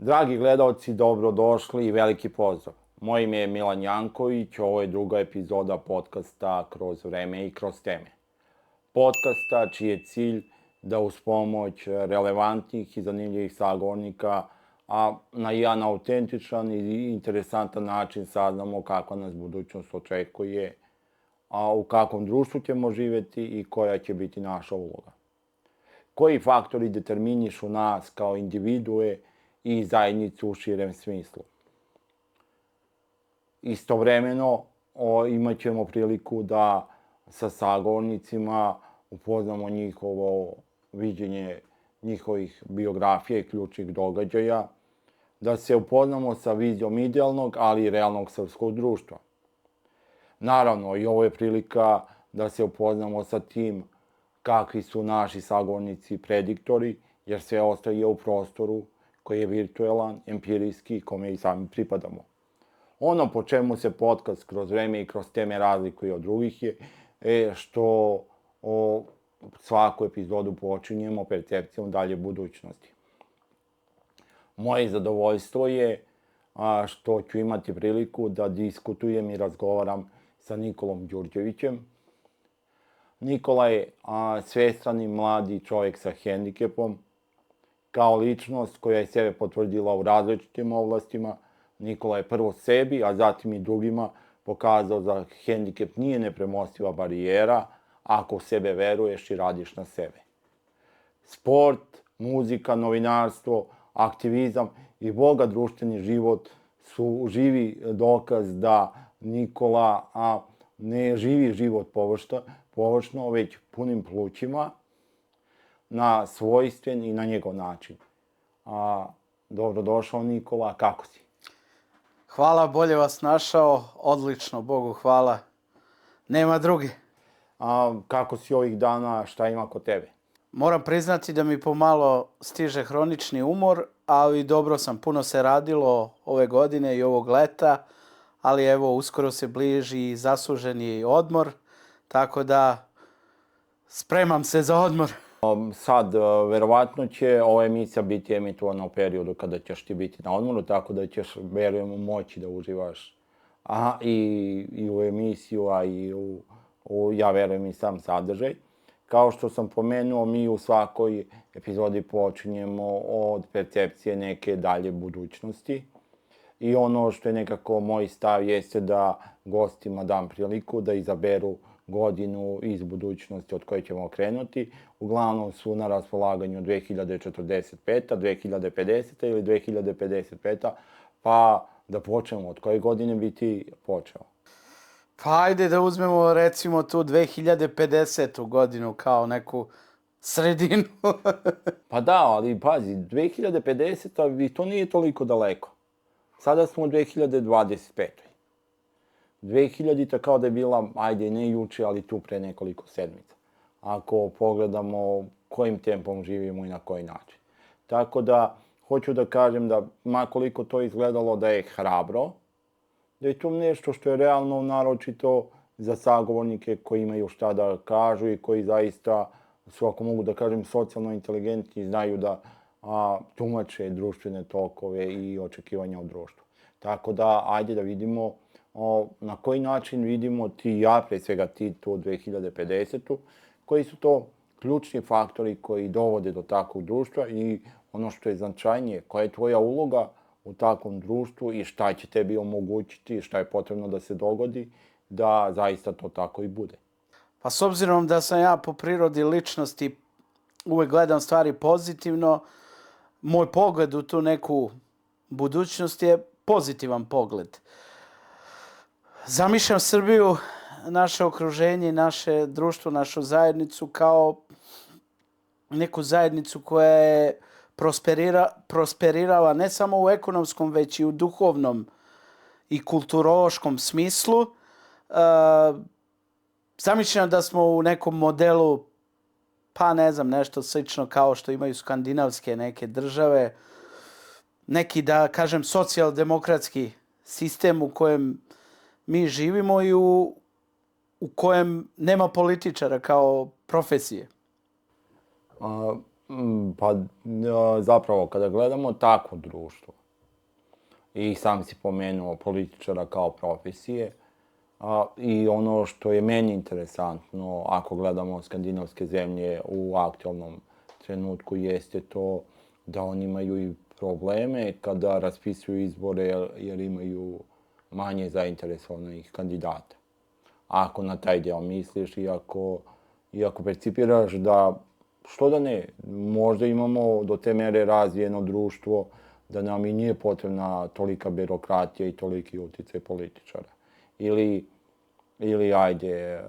Dragi gledalci, dobrodošli i veliki pozdrav. Moje ime je Milan Janković, ovo je druga epizoda podcasta Kroz vreme i kroz teme. Podcasta čiji je cilj da uz pomoć relevantnih i zanimljivih sagovornika, a na jedan autentičan i interesantan način saznamo kakva nas budućnost očekuje, a u kakvom društvu ćemo živjeti i koja će biti naša uloga. Koji faktori determinišu nas kao individue i zajednicu u širem smislu. Istovremeno imat ćemo priliku da sa sagovornicima upoznamo njihovo viđenje njihovih biografija i ključnih događaja, da se upoznamo sa vizijom idealnog, ali i realnog srpskog društva. Naravno, i ovo je prilika da se upoznamo sa tim kakvi su naši sagovornici prediktori, jer sve ostaje u prostoru koji je virtualan, empirijski, kome i sami pripadamo. Ono po čemu se podcast Kroz vreme i kroz teme razlikuje od drugih je što svaku epizodu počinjemo percepcijom dalje budućnosti. Moje zadovoljstvo je što ću imati priliku da diskutujem i razgovaram sa Nikolom Đurđevićem. Nikola je svestrani mladi čovjek sa hendikepom. Kao ličnost koja je sebe potvrdila u različitim oblastima, Nikola je prvo sebi, a zatim i drugima pokazao da hendikep nije nepremostiva barijera ako u sebe veruješ i radiš na sebe. Sport, muzika, novinarstvo, aktivizam i bogat društveni život su živi dokaz da Nikola ne živi život površno, već punim plućima, na svojstven i na njegov način. Dobrodošao Nikola, kako si? Hvala, bolje vas našao, odlično, Bogu hvala. Nema drugi. Kako si ovih dana, šta ima kod tebe? Moram priznati da mi pomalo stiže hronični umor, ali dobro sam, puno se radilo ove godine i ovog leta, ali evo, uskoro se bliži zasluženi odmor, tako da spremam se za odmor. Sad, verovatno će ova emisija biti emitovana u periodu kada ćeš ti biti na odmoru, tako da ćeš, verujem, moći da uživaš i u emisiju, a i ja verujem, i sam sadržaj. Kao što sam pomenuo, mi u svakoj epizodi počinjemo od percepcije neke dalje budućnosti. I ono što je nekako moj stav jeste da gostima dam priliku da izaberu godinu iz budućnosti od koje ćemo krenuti. Uglavnom su na raspolaganju 2045, 2050 ili 2055, pa da počnemo. Od koje godine bi ti počeo? Pa ajde da uzmemo recimo tu 2050. godinu kao neku sredinu. Pa da, ali pazi, 2050. i to nije toliko daleko. Sada smo u 2025. 2000-ta kao da je bila, ajde ne juče, ali tu pre nekoliko sedmica. Ako pogledamo kojim tempom živimo i na koji način. Tako da, hoću da kažem da, makoliko to izgledalo da je hrabro, da je to nešto što je realno naročito za sagovornike koji imaju šta da kažu i koji zaista su, ako mogu da kažem, socijalno inteligentni, znaju da tumače društvene tokove i očekivanja od društva. Tako da, ajde da vidimo na koji način vidimo ti i ja, pre svega ti tu 2050. Koji su to ključni faktori koji dovode do takvog društva i ono što je značajnije, koja je tvoja uloga u takvom društvu i šta će tebi omogućiti, šta je potrebno da se dogodi, da zaista to tako i bude. Pa s obzirom da sam ja po prirodi ličnosti uvek gledam stvari pozitivno, moj pogled u tu neku budućnost je pozitivan pogled. Zamišljam Srbiju, naše okruženje, naše društvo, našu zajednicu kao neku zajednicu koja je prosperirala ne samo u ekonomskom, već i u duhovnom i kulturološkom smislu. Zamišljam da smo u nekom modelu, pa ne znam, nešto slično kao što imaju skandinavske neke države, neki, da kažem, socijaldemokratski sistem u kojem mi živimo i u kojem nema političara kao profesije. Pa zapravo kada gledamo takvo društvo i sam si pomenuo političara kao profesije, i ono što je meni interesantno ako gledamo skandinavske zemlje u aktualnom trenutku jeste to da oni imaju i probleme kada raspisuju izbore jer imaju manje zainteresovanih kandidata. Ako na taj deo misliš i ako percipiraš da, što da ne, možda imamo do te mere razvijeno društvo da nam i nije potrebna tolika birokratija i toliki uticaj političara. Ili ajde,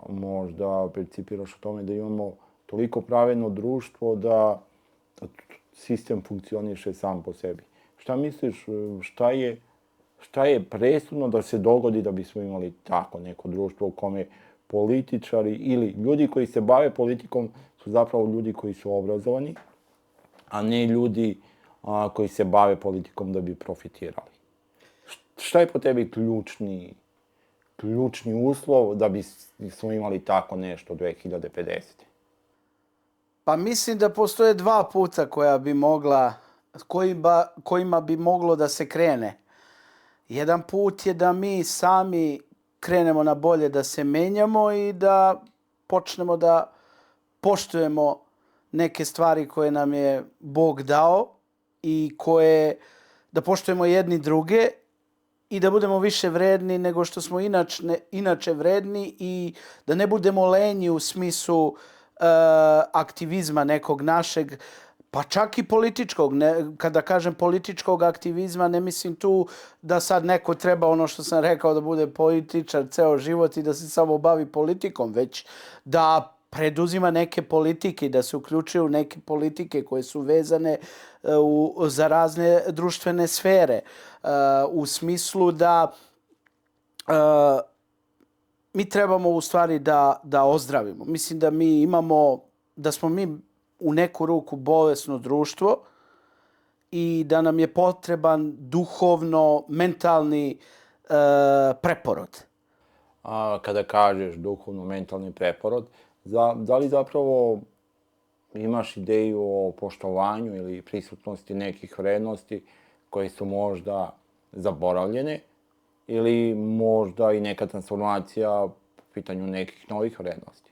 možda percipiraš o tome da imamo toliko pravedno društvo da sistem funkcioniše sam po sebi. Šta misliš, šta je presudno da se dogodi da bismo imali tako neko društvo u kome političari ili ljudi koji se bave politikom su zapravo ljudi koji su obrazovani, a ne ljudi koji se bave politikom da bi profitirali? Šta je po tebi ključni uslov da bismo imali tako nešto 2050. Pa mislim da postoje dva puta kojima bi moglo da se krene. Jedan put je da mi sami krenemo na bolje, da se menjamo i da počnemo da poštujemo neke stvari koje nam je Bog dao i da poštujemo jedni druge i da budemo više vredni nego što smo inače vredni i da ne budemo lenji u smislu aktivizma nekog našeg, pa čak i političkog. Kada kažem političkog aktivizma, ne mislim tu da sad neko treba, ono što sam rekao, da bude političar ceo život i da se samo bavi politikom, već da preduzima neke politike, da se uključuje u neke politike koje su vezane za razne društvene sfere. U smislu da mi trebamo u stvari da ozdravimo. Mislim da smo mi u neku ruku bolesno društvo i da nam je potreban duhovno, mentalni preporod. Kada kažeš duhovno-mentalni preporod, da li zapravo imaš ideju o poštovanju ili prisutnosti nekih vrednosti koje su možda zaboravljene ili možda i neka transformacija po pitanju nekih novih vrednosti?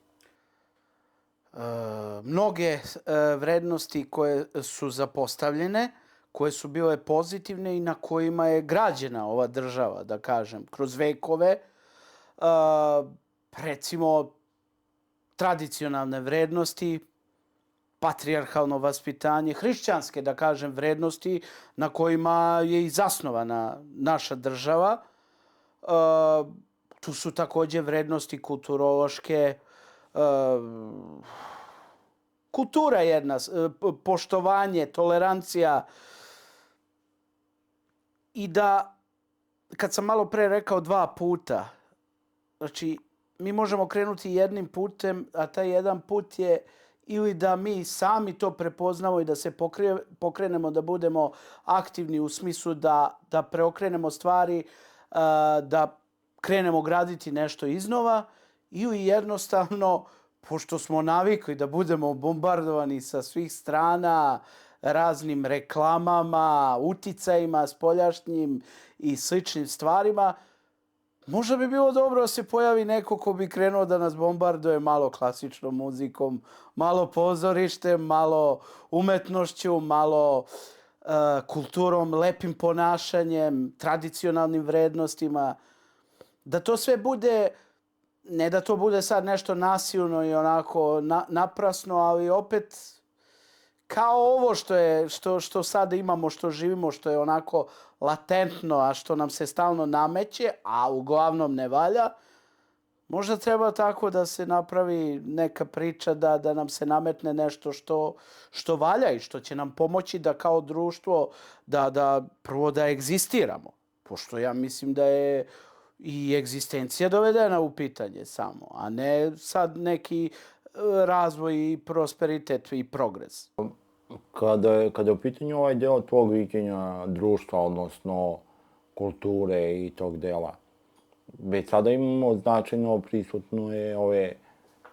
Mnoge vrednosti koje su zapostavljene, koje su bile pozitivne i na kojima je građena ova država, da kažem, kroz vekove, recimo tradicionalne vrednosti, patrijarhalno vaspitanje, hrišćanske, da kažem, vrednosti na kojima je i zasnovana naša država. Tu su takođe vrednosti kulturološke, kultura jedna, poštovanje, tolerancija. I da, kad sam malo pre rekao dva puta, znači, mi možemo krenuti jednim putem, a taj jedan put je ili da mi sami to prepoznamo i da se pokrenemo, da budemo aktivni u smislu da preokrenemo stvari, da krenemo graditi nešto iznova, ili jednostavno, pošto smo navikli da budemo bombardovani sa svih strana raznim reklamama, uticajima spoljašnjim i sličnim stvarima, možda bi bilo dobro da se pojavi neko ko bi krenuo da nas bombarduje malo klasičnom muzikom, malo pozorištem, malo umetnošću, malo kulturom, lepim ponašanjem, tradicionalnim vrednostima. Da to sve bude, ne da to bude sad nešto nasilno i onako naprasno, ali opet kao ovo što sada imamo, što živimo, što je onako latentno, a što nam se stalno nameće, a uglavnom ne valja, možda treba tako da se napravi neka priča da nam se nametne nešto što valja i što će nam pomoći da kao društvo prvo da egzistiramo. Pošto ja mislim da je i egzistencija dovedena u pitanje samo, a ne sad neki razvoj i prosperitet i progres. Kada je u pitanju ovaj deo tvog viđenja društva, odnosno kulture i tog dela, već sada imamo značajno prisutne ove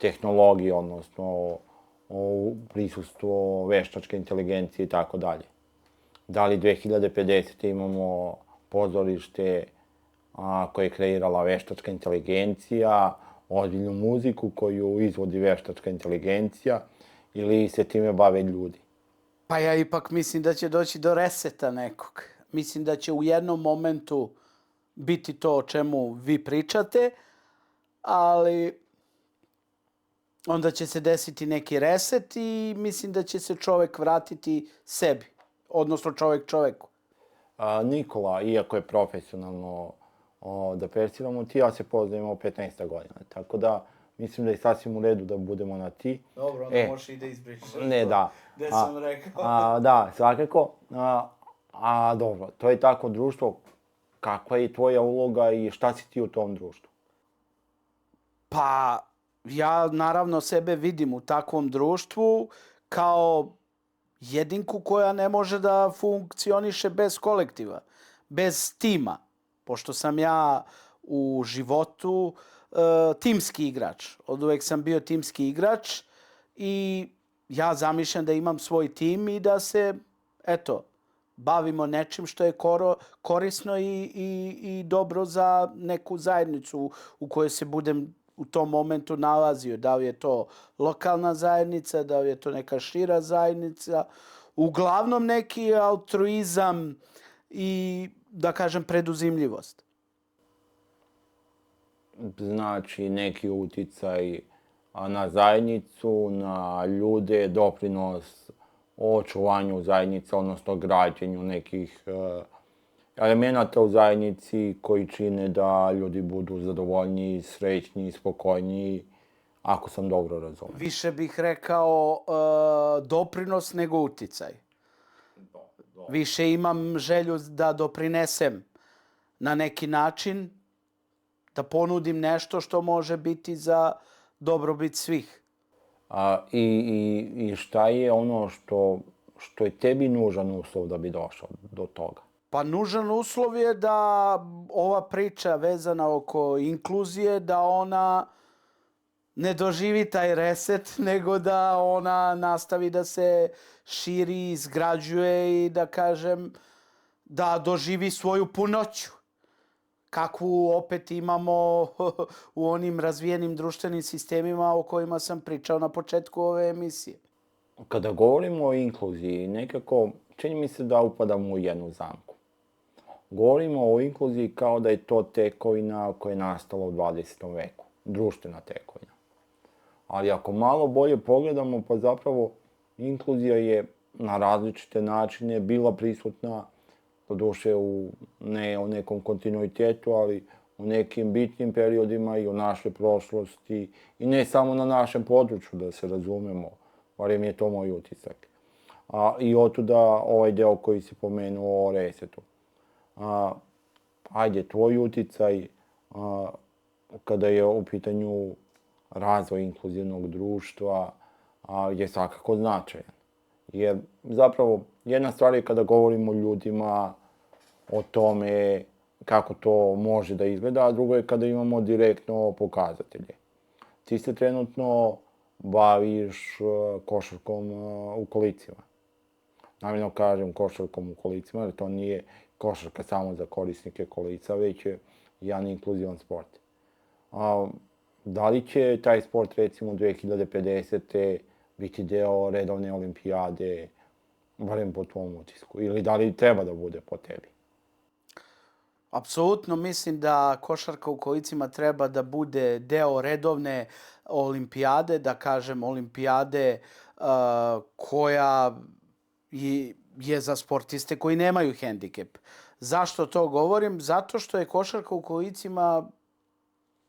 tehnologije, odnosno prisustvo veštačke inteligencije i tako dalje. Da li 2050. imamo pozorište koje je kreirala veštačka inteligencija, ozbiljnu muziku koju izvodi veštačka inteligencija, ili se time bave ljudi? Pa ja ipak mislim da će doći do reseta nekog. Mislim da će u jednom momentu biti to o čemu vi pričate, ali onda će se desiti neki reset i mislim da će se čovek vratiti sebi, odnosno čovek čoveku. Nikola, iako je profesionalno da persiramo, ti ja se poznajemo 15 godina. Tako da mislim da je sasvim u redu da budemo na ti. Dobro, onda možeš i da izbrišeš. Ne, da. Gde sam rekao. Da, svakako. Dobro, to je tako društvo. Kakva je tvoja uloga i šta si ti u tom društvu? Pa, ja naravno sebe vidim u takvom društvu kao jedinku koja ne može da funkcioniše bez kolektiva, bez tima. Pošto sam ja u životu timski igrač. Od uvek sam bio timski igrač i ja zamišljam da imam svoj tim i da se, bavimo nečim što je korisno i dobro za neku zajednicu u kojoj se budem u tom momentu nalazio. Da li je to lokalna zajednica, da li je to neka šira zajednica. Uglavnom neki altruizam i, da kažem, preduzimljivost. Znači, neki uticaj na zajednicu, na ljude, doprinos o očuvanju zajednice, odnosno građenju nekih elemenata u zajednici koji čine da ljudi budu zadovoljniji, srećniji, spokojniji, ako sam dobro razumio. Više bih rekao doprinos nego uticaj. Više imam želju da doprinesem na neki način, da ponudim nešto što može biti za dobrobit svih. I šta je ono što je tebi nužan uslov da bi došao do toga? Pa nužan uslov je da ova priča vezana oko inkluzije, da ona ne doživi taj reset, nego da ona nastavi da se širi, izgrađuje i da kažem da doživi svoju punoću. Kakvu opet imamo u onim razvijenim društvenim sistemima o kojima sam pričao na početku ove emisije. Kada govorimo o inkluziji, nekako čini mi se da upadamo u jednu zamku. Govorimo o inkluziji kao da je to tekovina koja je nastala u 20. veku, društvena tekovina. Ali ako malo bolje pogledamo, pa zapravo inkluzija je na različite načine bila prisutna, doduše ne u nekom kontinuitetu, ali u nekim bitnim periodima i u našoj prošlosti i ne samo na našem području, da se razumemo, barem je to moj utisak. I otuda ovaj deo koji si pomenuo o resetu. Ajde, tvoj uticaj kada je u pitanju razvoj inkluzivnog društva je svakako značajan. Jer zapravo jedna stvar je kada govorimo o ljudima, o tome kako to može da izgleda, a drugo je kada imamo direktno pokazatelje. Ti se trenutno baviš košarkom u kolicima. Namjerno kažem košarkom u kolicima, jer to nije košarka samo za korisnike kolica, već je jedan inkluzivan sport. Da li će taj sport, recimo, 2050. biti deo redovne olimpijade, barem po tvom utisku, ili da li treba da bude po tebi? Apsolutno mislim da košarka u kolicima treba da bude deo redovne olimpijade, da kažem olimpijade koja je za sportiste koji nemaju hendikep. Zašto to govorim? Zato što je košarka u kolicima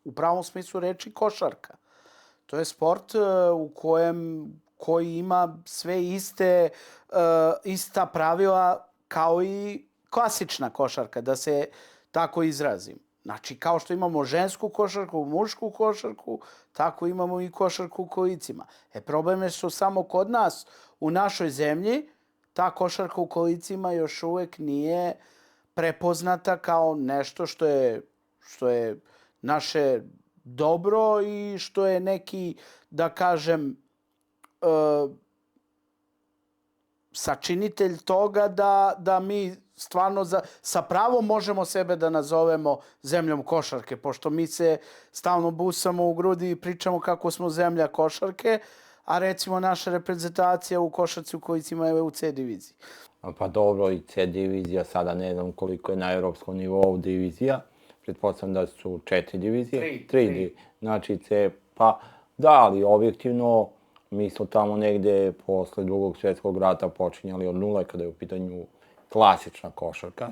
u pravom smislu reči košarka. To je sport koji ima sve ista pravila kao i klasična košarka, da se tako izrazim. Znači, kao što imamo žensku košarku, mušku košarku, tako imamo i košarku u kolicima. Problem je što samo kod nas, u našoj zemlji, ta košarka u kolicima još uvek nije prepoznata kao nešto što je naše dobro i što je neki, da kažem, sačinitelj toga da mi stvarno sa pravom možemo sebe da nazovemo zemljom košarke, pošto mi se stalno busamo u grudi i pričamo kako smo zemlja košarke, a recimo naša reprezentacija u košarci u Kojicima je u C diviziji. Pa dobro, i C divizija, sada ne znam koliko je na evropskom nivou divizija. Pretpostavljam da su 4 divizije. Tri. Znači C, pa da, ali objektivno mi smo tamo negde posle Drugog svjetskog rata počinjali od nule kada je u pitanju klasična košarka.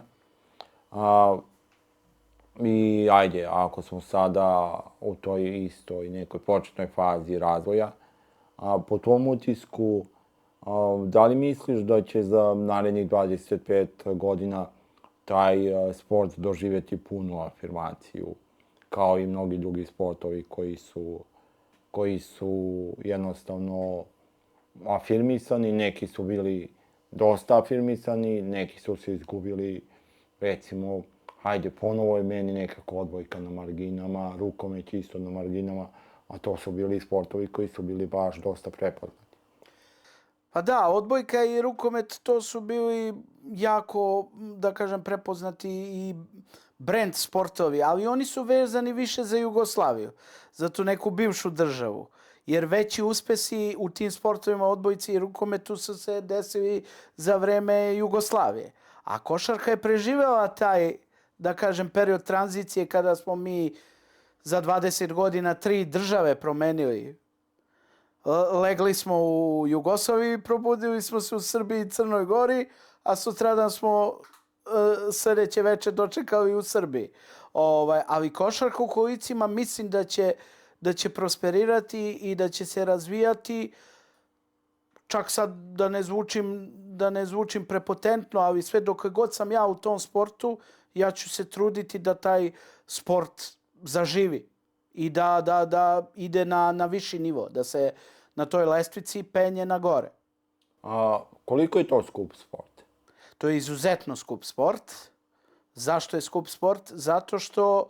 I ajde, ako smo sada u toj istoj nekoj početnoj fazi razvoja, po tvom utisku, da li misliš da će za narednih 25 godina taj sport doživjeti punu afirmaciju, kao i mnogi drugi sportovi koji su jednostavno afirmisani, neki su bili dosta afirmisani, neki su se izgubili, recimo, hajde, ponovo je meni nekako odbojka na marginama, rukomet isto na marginama, a to su bili sportovi koji su bili baš dosta prepoznati. Pa da, odbojka i rukomet to su bili jako, da kažem, prepoznati i brand sportovi, ali oni su vezani više za Jugoslaviju, za tu neku bivšu državu. Jer veći uspesi u tim sportovima odbojci i rukometu su se desili za vreme Jugoslavije. A košarka je preživela taj, da kažem, period tranzicije kada smo mi za 20 godina 3 države promenili. Legli smo u Jugoslaviji, probudili smo se u Srbiji i Crnoj Gori, a sutradan smo sljedeće večer dočekali u Srbiji. Ali košarka u Kolicima mislim da će prosperirati i da će se razvijati, čak sad da ne zvučim prepotentno, ali sve dok god sam ja u tom sportu, ja ću se truditi da taj sport zaživi i da ide na viši nivo, da se na toj lestvici penje na gore. Koliko je to skup sport? To je izuzetno skup sport. Zašto je skup sport? Zato što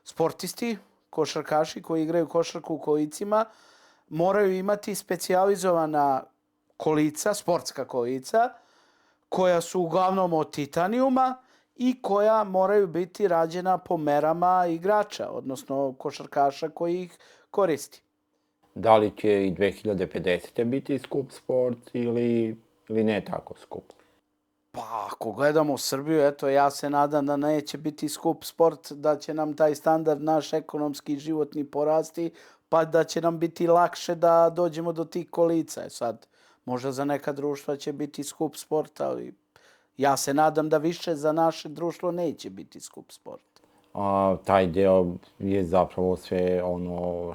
sportisti, košarkaši koji igraju košarku u kolicima, moraju imati specijalizovana kolica, sportska kolica, koja su uglavnom od titanijuma i koja moraju biti rađena po merama igrača, odnosno košarkaša koji ih koristi. Da li će i 2050. biti skup sport ili ne tako skup? Pa ako gledamo Srbiju, eto ja se nadam da neće biti skup sport, da će nam taj standard naš ekonomski i životni porasti, pa da će nam biti lakše da dođemo do tih kolica. Sad, možda za neka društva će biti skup sport, ali ja se nadam da više za naše društvo neće biti skup sport. Taj deo je zapravo sve ono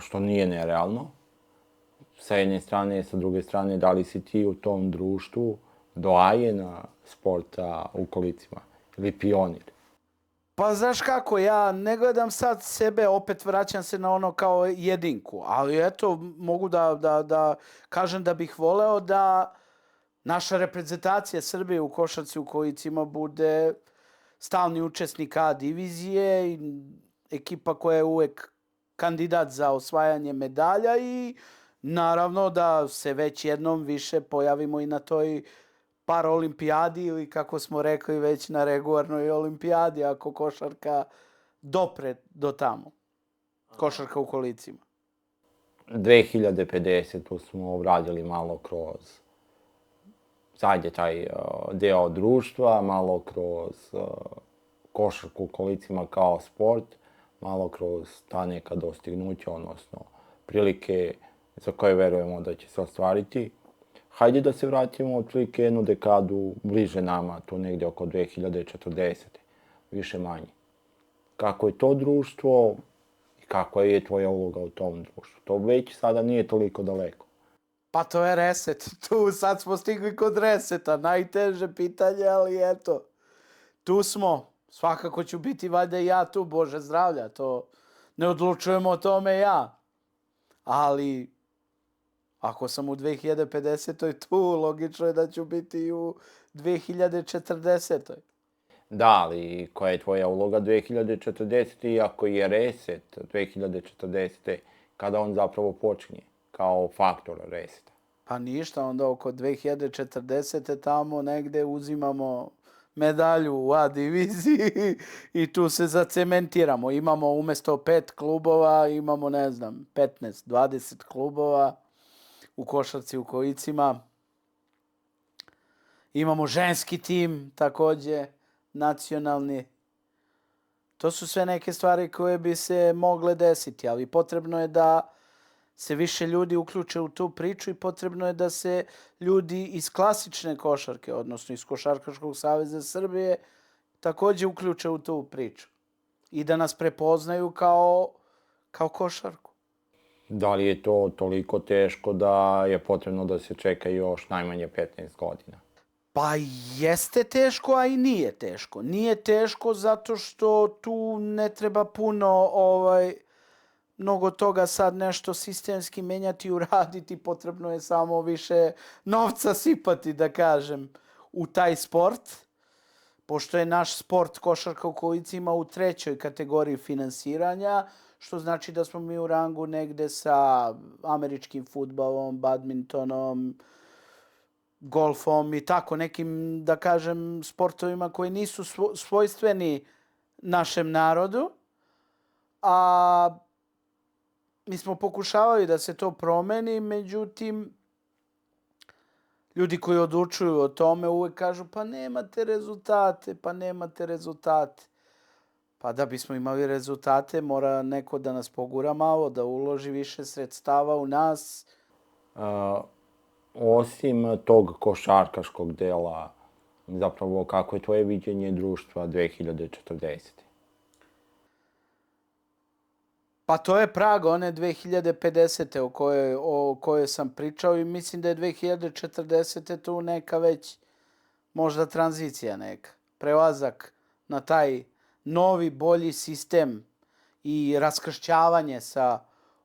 što nije nerealno. Sa jedne strane, sa druge strane, da li si ti u tom društvu doajena sporta u kolicima ili pionir? Pa znaš kako, ja ne gledam sad sebe, opet vraćam se na ono kao jedinku, ali eto, mogu da kažem da bih voleo da naša reprezentacija Srbije u košarci u kolicima bude stalni učesnik A divizije i ekipa koja je uvek kandidat za osvajanje medalja i naravno da se već jednom više pojavimo i na toj paraolimpijadi ili kako smo rekli već na regularnoj olimpijadi ako košarka dopre do tamo. Košarka u kolicima. 2050 smo obradili malo kroz taj deo društva, malo kroz košarku u kolicima kao sport, malo kroz ta neka dostignuća, odnosno prilike za koje verujemo da će se ostvariti. Hajde da se vratimo otprilike jednu dekadu bliže nama, tu negde oko 2040. Više manje. Kako je to društvo i kakva je tvoja uloga u tom društvu? To već sada nije toliko daleko. Pa to je reset. Tu sad smo stigli kod reseta. Najteže pitanje, ali eto. Tu smo. Svakako ću biti valjda i ja tu, Bože zdravlja. To ne odlučujemo o tome ja. Ali ako sam u 2050. tu, logično je da ću biti i u 2040. Da, ali koja je tvoja uloga 2040. iako je reset 2040. kada on zapravo počinje kao faktor reseta? Pa ništa, onda oko 2040. tamo negde uzimamo medalju u A diviziji i tu se zacementiramo. Imamo umjesto 5 klubova, imamo, ne znam, 15, 20 klubova u košarci u kojicima. Imamo ženski tim, također, nacionalni. To su sve neke stvari koje bi se mogle desiti, ali potrebno je da se više ljudi uključe u tu priču i potrebno je da se ljudi iz klasične košarke, odnosno iz Košarkaškog saveza Srbije, također uključe u tu priču. I da nas prepoznaju kao košarku. Da li je to toliko teško da je potrebno da se čeka još najmanje 15 godina? Pa jeste teško, a i nije teško. Nije teško zato što tu ne treba puno mnogo toga sad nešto sistemski menjati, uraditi, potrebno je samo više novca sipati, da kažem, u taj sport. Pošto je naš sport košarka u kojicima u 3. kategoriji finansiranja, što znači da smo mi u rangu negde sa američkim fudbalom, badmintonom, golfom i tako nekim, da kažem, sportovima koji nisu svojstveni našem narodu. A mi smo pokušavali da se to promeni, međutim, ljudi koji odlučuju o tome uvek kažu pa nemate rezultate. Pa da bismo imali rezultate mora neko da nas pogura malo, da uloži više sredstava u nas. Osim tog košarkaškog dela, zapravo kako je tvoje viđenje društva 2040? Pa to je prag one 2050. o kojoj sam pričao i mislim da je 2040. tu neka već možda tranzicija neka. Prelazak na taj novi, bolji sistem i raskršćavanje sa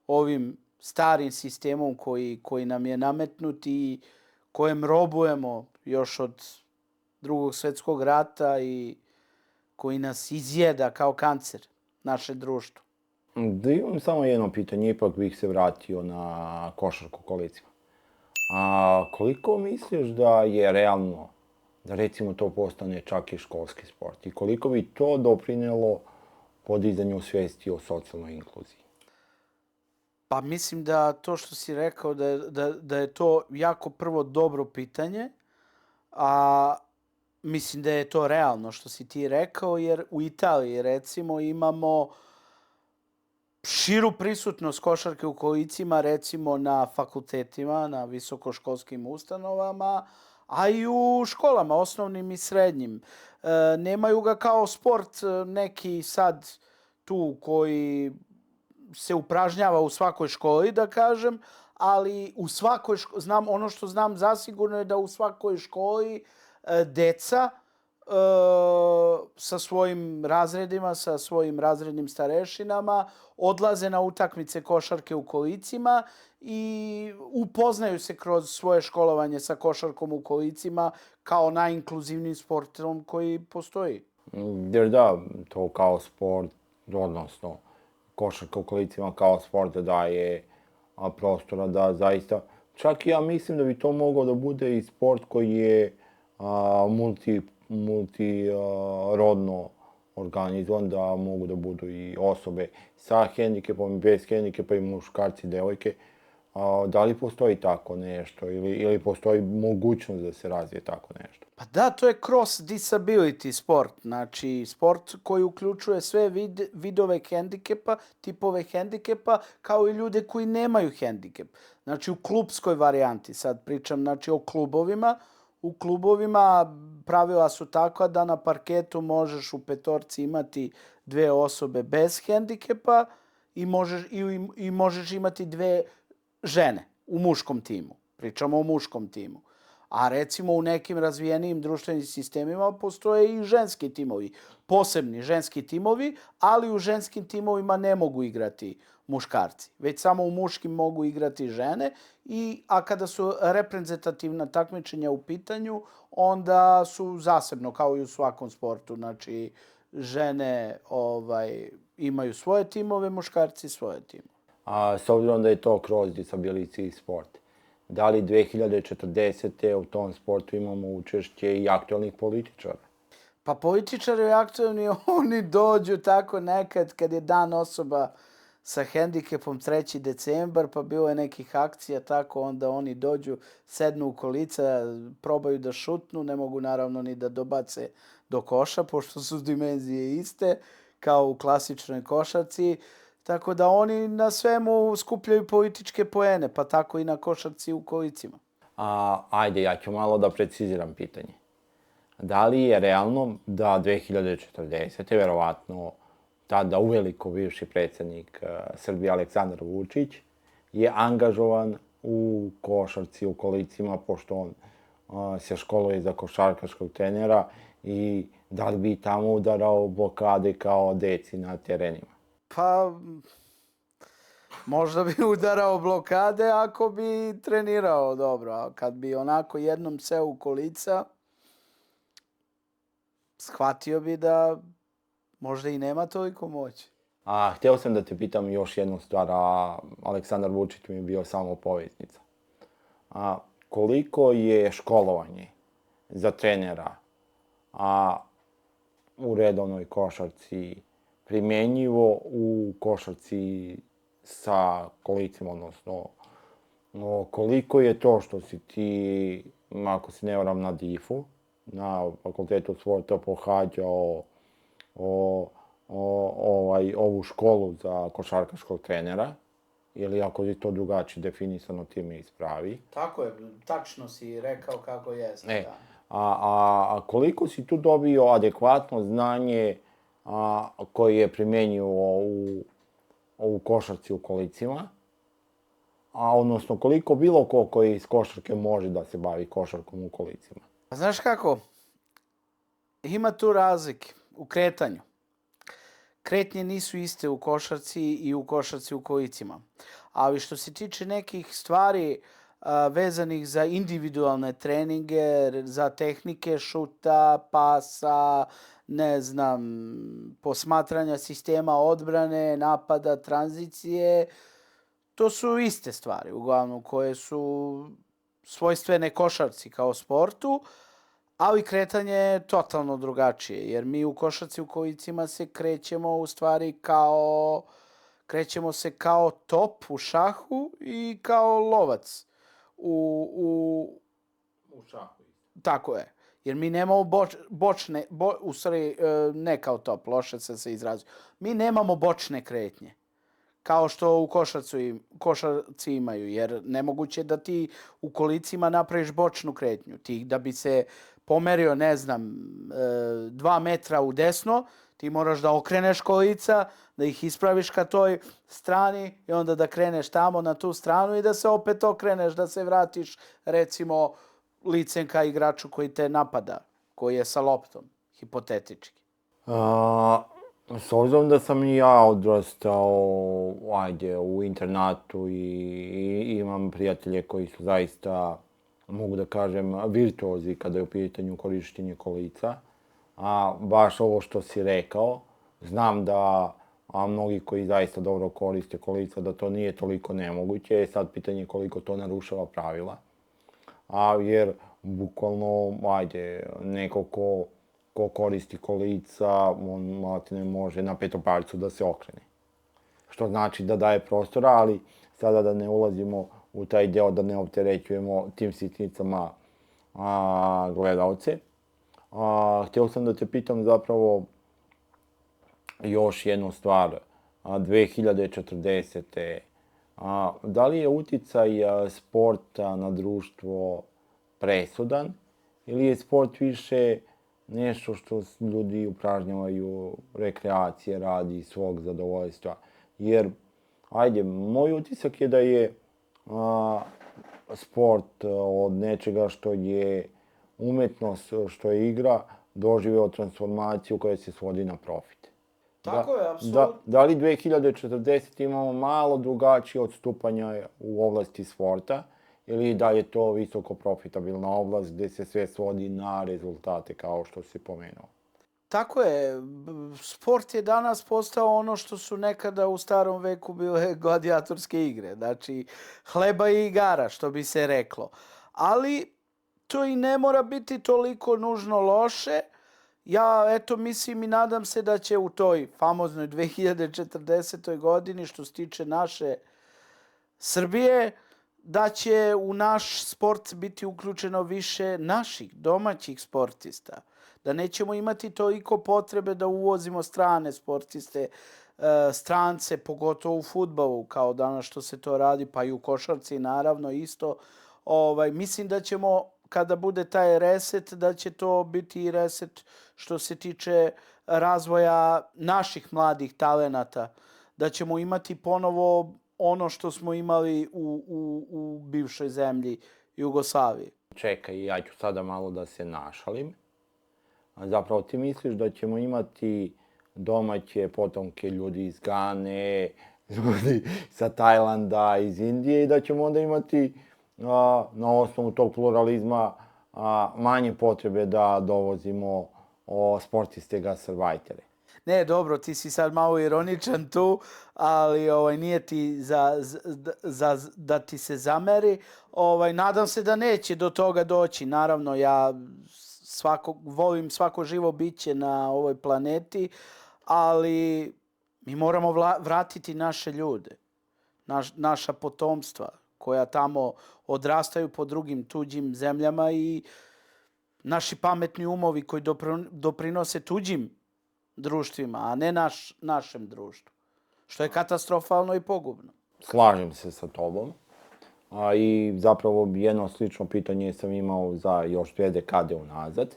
ovim starim sistemom koji nam je nametnut i kojem robujemo još od Drugog svjetskog rata i koji nas izjeda kao kancer, naše društvo. Da imam samo jedno pitanje, ipak bih se vratio na košarku kolicima. A koliko misliš da je realno da recimo to postane čak i školski sport? I koliko bi to doprinelo podizanju svijesti o socijalnoj inkluziji? Pa mislim da to što si rekao da je to jako prvo dobro pitanje, a mislim da je to realno što si ti rekao, jer u Italiji recimo imamo širu prisutnost košarke u kolicima, recimo na fakultetima, na visokoškolskim ustanovama, a i u školama, osnovnim i srednjim. Nemaju ga kao sport neki sad tu koji se upražnjava u svakoj školi, da kažem, ali u svakoj ono što znam zasigurno je da u svakoj školi deca sa svojim razredima, sa svojim razrednim starešinama, odlaze na utakmice košarke u kolicima i upoznaju se kroz svoje školovanje sa košarkom u kolicima kao najinkluzivnijim sportom koji postoji. Jer da, to kao sport, odnosno košarka u kolicima kao sport daje prostora da zaista, čak i ja mislim da bi to mogao da bude i sport koji je multirodno organizovan, da mogu da budu i osobe sa hendikepom i bez hendikepa i muškarci i devojke. Da li postoji tako nešto ili postoji mogućnost da se razvije tako nešto? Pa da, to je cross disability sport, znači sport koji uključuje sve vidove hendikepa, tipove hendikepa, kao i ljude koji nemaju hendikep. Znači u klubskoj varijanti, sad pričam znači o klubovima. U klubovima pravila su takva da na parketu možeš u petorci imati 2 osobe bez hendikepa i možeš imati 2 žene u muškom timu. Pričamo o muškom timu. A recimo u nekim razvijenijim društvenim sistemima postoje i ženski timovi, posebni ženski timovi, ali u ženskim timovima ne mogu igrati muškarci, već samo u muškim mogu igrati žene, a kada su reprezentativna takmičenja u pitanju, onda su zasebno, kao i u svakom sportu. Znači, žene imaju svoje timove, muškarci svoje timove. S obzirom da je to cross disability sport, da li 2040. u tom sportu imamo učešće i aktualnih političara? Pa političari aktualni, oni dođu tako nekad kad je dan osoba sa hendikepom 3. decembar, pa bilo je nekih akcija tako, onda oni dođu, sednu u kolica, probaju da šutnu, ne mogu naravno ni da dobace do koša, pošto su dimenzije iste, kao u klasičnoj košarci. Tako da oni na svemu skupljaju političke poene, pa tako i na košarci u kolicima. Ajde, ja ću malo da preciziram pitanje. Da li je realno da 2040. verovatno tada uveliko bivši predsjednik Srbije Aleksandar Vučić je angažovan u košarci u kolicima, pošto on se školuje za košarkaškog trenera, i da li bi tamo udarao blokade kao deci na terenima? Pa, možda bi udarao blokade ako bi trenirao dobro, a kad bi onako jednom seo u kolica, shvatio bi da možda i nema toliko moći. Hteo sam da te pitam još jednu stvar, a Aleksandar Vučić mi je bio samo poveznica. Koliko je školovanje za trenera u redovnoj košarci primenjivo u košarci sa kolicima, odnosno koliko je to što si ti, ako se ne varam, na DIF-u, na fakultetu sporta pohađao ovu školu za košarkaškog trenera, ili ako je to drugačije definisano, ti me ispravi. Tako je, tačno si rekao kako jeste. Da. A koliko si tu dobio adekvatno znanje koje je primenjivo u košarci u kolicima, odnosno koliko bilo ko koji iz košarke može da se bavi košarkom u kolicima? Znaš kako, ima tu razlike u kretanju. Kretnje nisu iste u košarci i u košarci u kolicima. Ali što se tiče nekih stvari vezanih za individualne treninge, za tehnike šuta, pasa, ne znam, posmatranja sistema odbrane, napada, tranzicije, to su iste stvari, uglavnom, koje su svojstvene košarci kao sportu, ali kretanje je totalno drugačije, jer mi u košarci u kolicima se krećemo u stvari krećemo se kao top u šahu i kao lovac u šahu. Tako je. Jer mi nemamo bočne, u stvari ne kao top, loše sam se izrazio. Mi nemamo bočne kretnje, kao što u košarci imaju, jer nemoguće da ti u kolicima napraviš bočnu kretnju. Ti da bi se pomerio, ne znam, 2 metra u desno, ti moraš da okreneš kolica, da ih ispraviš ka toj strani i onda da kreneš tamo na tu stranu i da se opet okreneš, da se vratiš, recimo, licem ka igraču koji te napada, koji je sa loptom, hipotetički. S obzirom da sam i ja odrastao u internatu i imam prijatelje koji su zaista, mogu da kažem, virtuozi kada je u pitanju korištenje kolica, baš ovo što si rekao, znam da mnogi koji zaista dobro koriste kolica, da to nije toliko nemoguće, sad pitanje je koliko to narušava pravila. Jer, bukvalno, neko ko koristi kolica, on ne može na petoparcu da se okrene. Što znači da daje prostora, ali sada da ne ulazimo u taj deo, da ne opterećujemo tim sitnicama gledalce. Htio sam da te pitam zapravo još jednu stvar. 2040. Da li je uticaj sporta na društvo presudan ili je sport više nešto što ljudi upražnjavaju rekreacije radi svog zadovoljstva? Jer, moj utisak je da je sport od nečega što je umetnost, što je igra, doživeo transformaciju koja se svodi na profit. Tako je, apsolutno. Da li 2040 imamo malo drugačije odstupanja u oblasti sporta ili da je to visoko profitabilna oblast gde se sve svodi na rezultate kao što si pomenuo? Tako je. Sport je danas postao ono što su nekada u starom veku bile gladijatorske igre. Znači, hleba i igara, što bi se reklo. Ali to i ne mora biti toliko nužno loše. Ja, eto, mislim i nadam se da će u toj famoznoj 2040. godini, što se tiče naše Srbije, da će u naš sport biti uključeno više naših domaćih sportista. Da nećemo imati toliko potrebe da uvozimo strane sportiste, strance, pogotovo u fudbalu, kao danas što se to radi, pa i u košarci naravno isto. Mislim da ćemo, kada bude taj reset, da će to biti i reset što se tiče razvoja naših mladih talenata. Da ćemo imati ponovo ono što smo imali u bivšoj zemlji Jugoslaviji. Čekaj, ja ću sada malo da se našalim. A zapravo ti misliš da ćemo imati domaće potomke ljudi iz Gane, ljudi sa Tajlanda, iz Indije i da ćemo onda imati na osnovu tog pluralizma manje potrebe da dovozimo sportiste gastarbeitere. Ne, dobro, ti si sad malo ironičan tu, ali nije ti da ti se zameri. Nadam se da neće do toga doći. Naravno, ja volim svako živo biće na ovoj planeti, ali mi moramo vratiti naše ljude, naša potomstva koja tamo odrastaju po drugim tuđim zemljama i naši pametni umovi koji doprinose tuđim društvima, a ne našem društvu. Što je katastrofalno i pogubno. Slažem se sa tobom. I zapravo jedno slično pitanje sam imao za još 2 dekade unazad.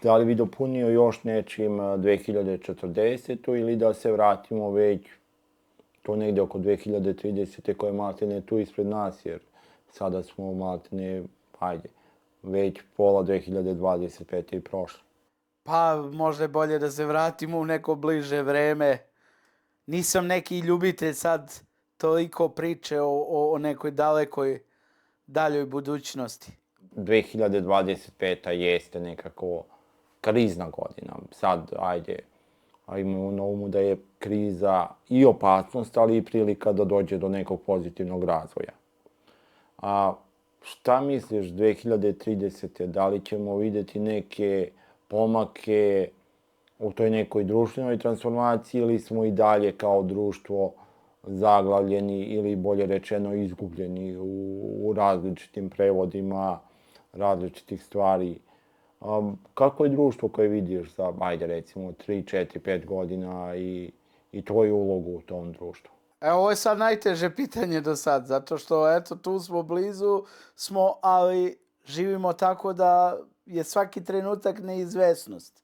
Da li bi dopunio još nečim 2040. ili da se vratimo već to negde oko 2030. koja je maltene tu ispred nas, jer sada smo maltene, već pola 2025. i prošle. Pa možda je bolje da se vratimo u neko bliže vreme. Nisam neki ljubitelj sad toliko priče o nekoj daljoj budućnosti. 2025. jeste nekako krizna godina. Sad, imamo na umu da je kriza i opasnost, ali i prilika da dođe do nekog pozitivnog razvoja. Šta misliš 2030. Da li ćemo videti neke pomake u toj nekoj društvenoj transformaciji ili smo i dalje kao društvo zaglavljeni ili bolje rečeno izgubljeni u različitim prevodima različitih stvari? Kako je društvo koje vidiš za, recimo, 3, 4, 5 godina i tvoju ulogu u tom društvu? Ovo je sad najteže pitanje do sad, zato što, tu smo blizu, ali živimo tako da je svaki trenutak neizvesnost.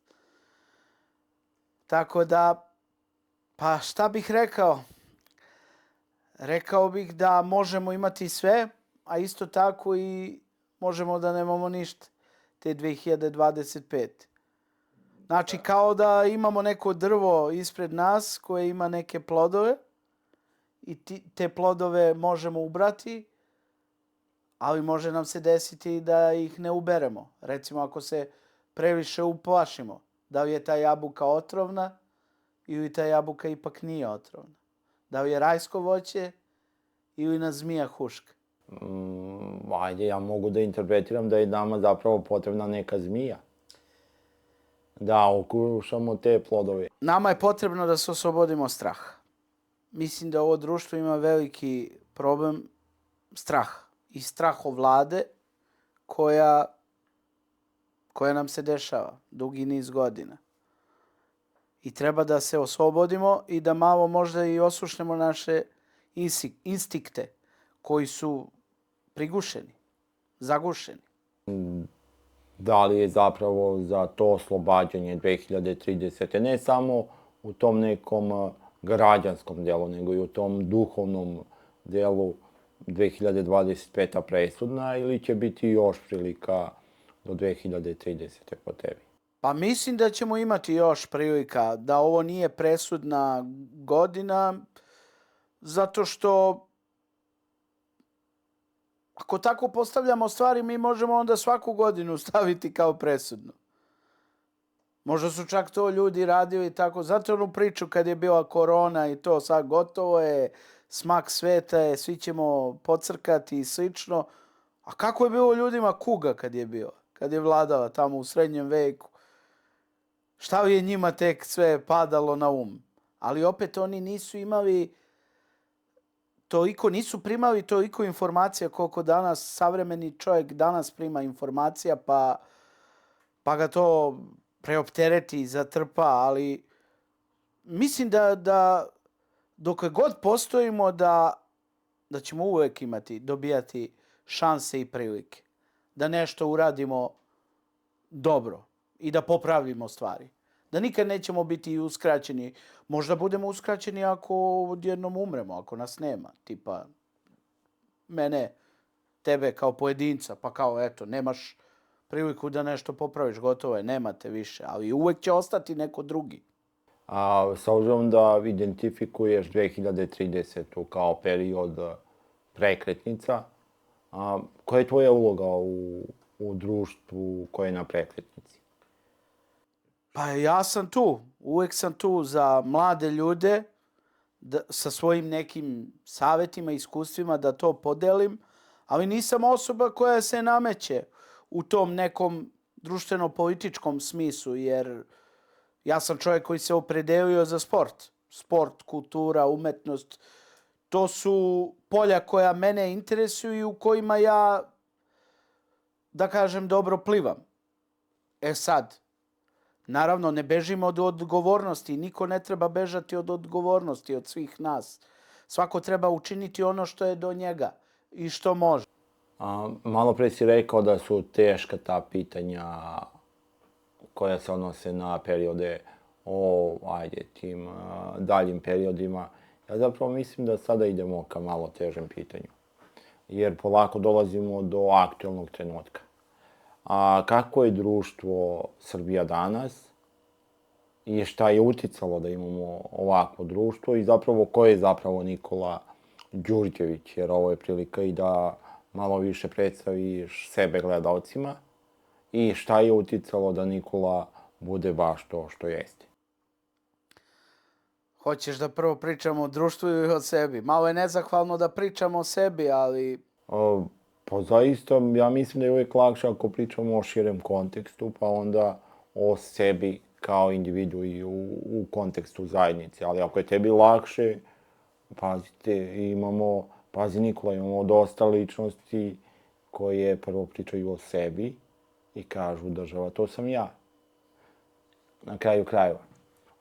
Tako da, pa šta bih rekao? Rekao bih da možemo imati sve, a isto tako i možemo da nemamo ništa te 2025. Znači, kao da imamo neko drvo ispred nas koje ima neke plodove i te plodove možemo ubrati, ali može nam se desiti da ih ne uberemo. Recimo, ako se previše uplašimo, da li je ta jabuka otrovna ili ta jabuka ipak nije otrovna. Da li je rajsko voće ili nas zmija huška. Ja mogu da interpretiram da je nama zapravo potrebna neka zmija. Da okušamo te plodove. Nama je potrebno da se oslobodimo straha. Mislim da ovo društvo ima veliki problem straha i strahovlade koja nam se dešava dugi niz godina. I treba da se oslobodimo i da malo možda i osušnemo naše instinkte koji su prigušeni, zagušeni. Da li je zapravo za to oslobađanje 2030. ne samo u tom nekom građanskom delu, nego i u tom duhovnom delu 2025. presudna ili će biti još prilika do 2030. po tebi? Pa mislim da ćemo imati još prilika, da ovo nije presudna godina, zato što ako tako postavljamo stvari, mi možemo onda svaku godinu staviti kao presudnu. Možda su čak to ljudi radili tako. Znate onu priču kad je bila korona i to sad gotovo je, smak sveta je, svi ćemo pocrkati i slično. A kako je bilo ljudima kuga kad je bila? Kad je vladala tamo u srednjem veku? Šta je njima tek sve padalo na um? Ali opet oni nisu imali nisu primali toliko informacija koliko danas savremeni čovjek danas prima informacija pa ga to preoptereti, zatrpa, ali mislim da dok god postojimo da ćemo uvek dobijati šanse i prilike. Da nešto uradimo dobro i da popravimo stvari. Da nikad nećemo biti uskraćeni. Možda budemo uskraćeni ako odjednom umremo, ako nas nema. Tipa mene, tebe kao pojedinca, pa kao eto, nemaš priliku da nešto popraviš, gotovo je, nemate više. Ali uvek će ostati neko drugi. A s obzirom da identifikuješ 2030. kao period prekretnica, koja je tvoja uloga u društvu koje je na prekretnici? Pa ja sam tu. Uvek sam tu za mlade ljude sa svojim nekim savjetima, iskustvima da to podelim, ali nisam osoba koja se nameće u tom nekom društveno-političkom smislu, jer ja sam čovjek koji se opredelio za sport. Sport, kultura, umetnost. To su polja koja mene interesuju i u kojima ja, da kažem, dobro plivam. E sad, naravno, ne bežimo od odgovornosti. Niko ne treba bežati od odgovornosti od svih nas. Svako treba učiniti ono što je do njega i što može. Malo pre si rekao da su teška ta pitanja koja se odnose na periode tim daljim periodima. Ja zapravo mislim da sada idemo ka malo težem pitanju. Jer polako dolazimo do aktualnog trenutka. A kako je društvo Srbija danas i šta je uticalo da imamo ovakvo društvo i zapravo ko je zapravo Nikola Đurđević, jer ovo je prilika i da malo više predstaviš sebe gledalcima i šta je uticalo da Nikola bude baš to što jeste. Hoćeš da prvo pričamo o društvu ili o sebi? Malo je nezahvalno da pričamo o sebi, ali... Pa zaista, ja mislim da je uvijek lakše ako pričamo o širem kontekstu, pa onda o sebi kao individu i u kontekstu zajednice. Ali ako je tebi lakše, pazi Nikola, imamo dosta ličnosti koje prvo pričaju o sebi i kažu država, to sam ja. Na kraju krajeva.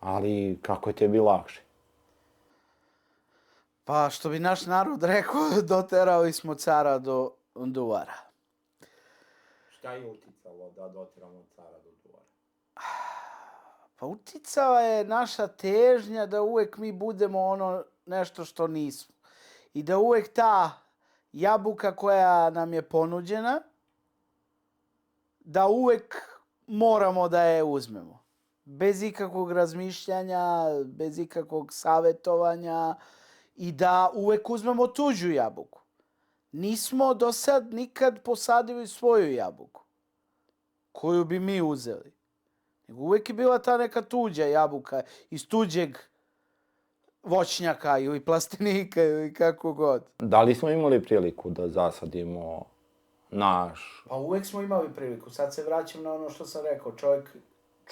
Ali kako je tebi lakše? Pa što bi naš narod rekao, doterali smo cara do duvara. Šta je uticalo da doteramo cara do duvara? Pa uticala je naša težnja da uvek mi budemo ono nešto što nismo. I da uvek ta jabuka koja nam je ponuđena, da uvek moramo da je uzmemo. Bez ikakvog razmišljanja, bez ikakvog savjetovanja i da uvek uzmemo tuđu jabuku. Nismo do sad nikad posadili svoju jabuku koju bi mi uzeli. Nego uvek je bila ta neka tuđa jabuka iz tuđeg voćnjaka ili plastenika ili kako god. Da li smo imali priliku da zasadimo naš... Pa uvek smo imali priliku. Sad se vraćam na ono što sam rekao.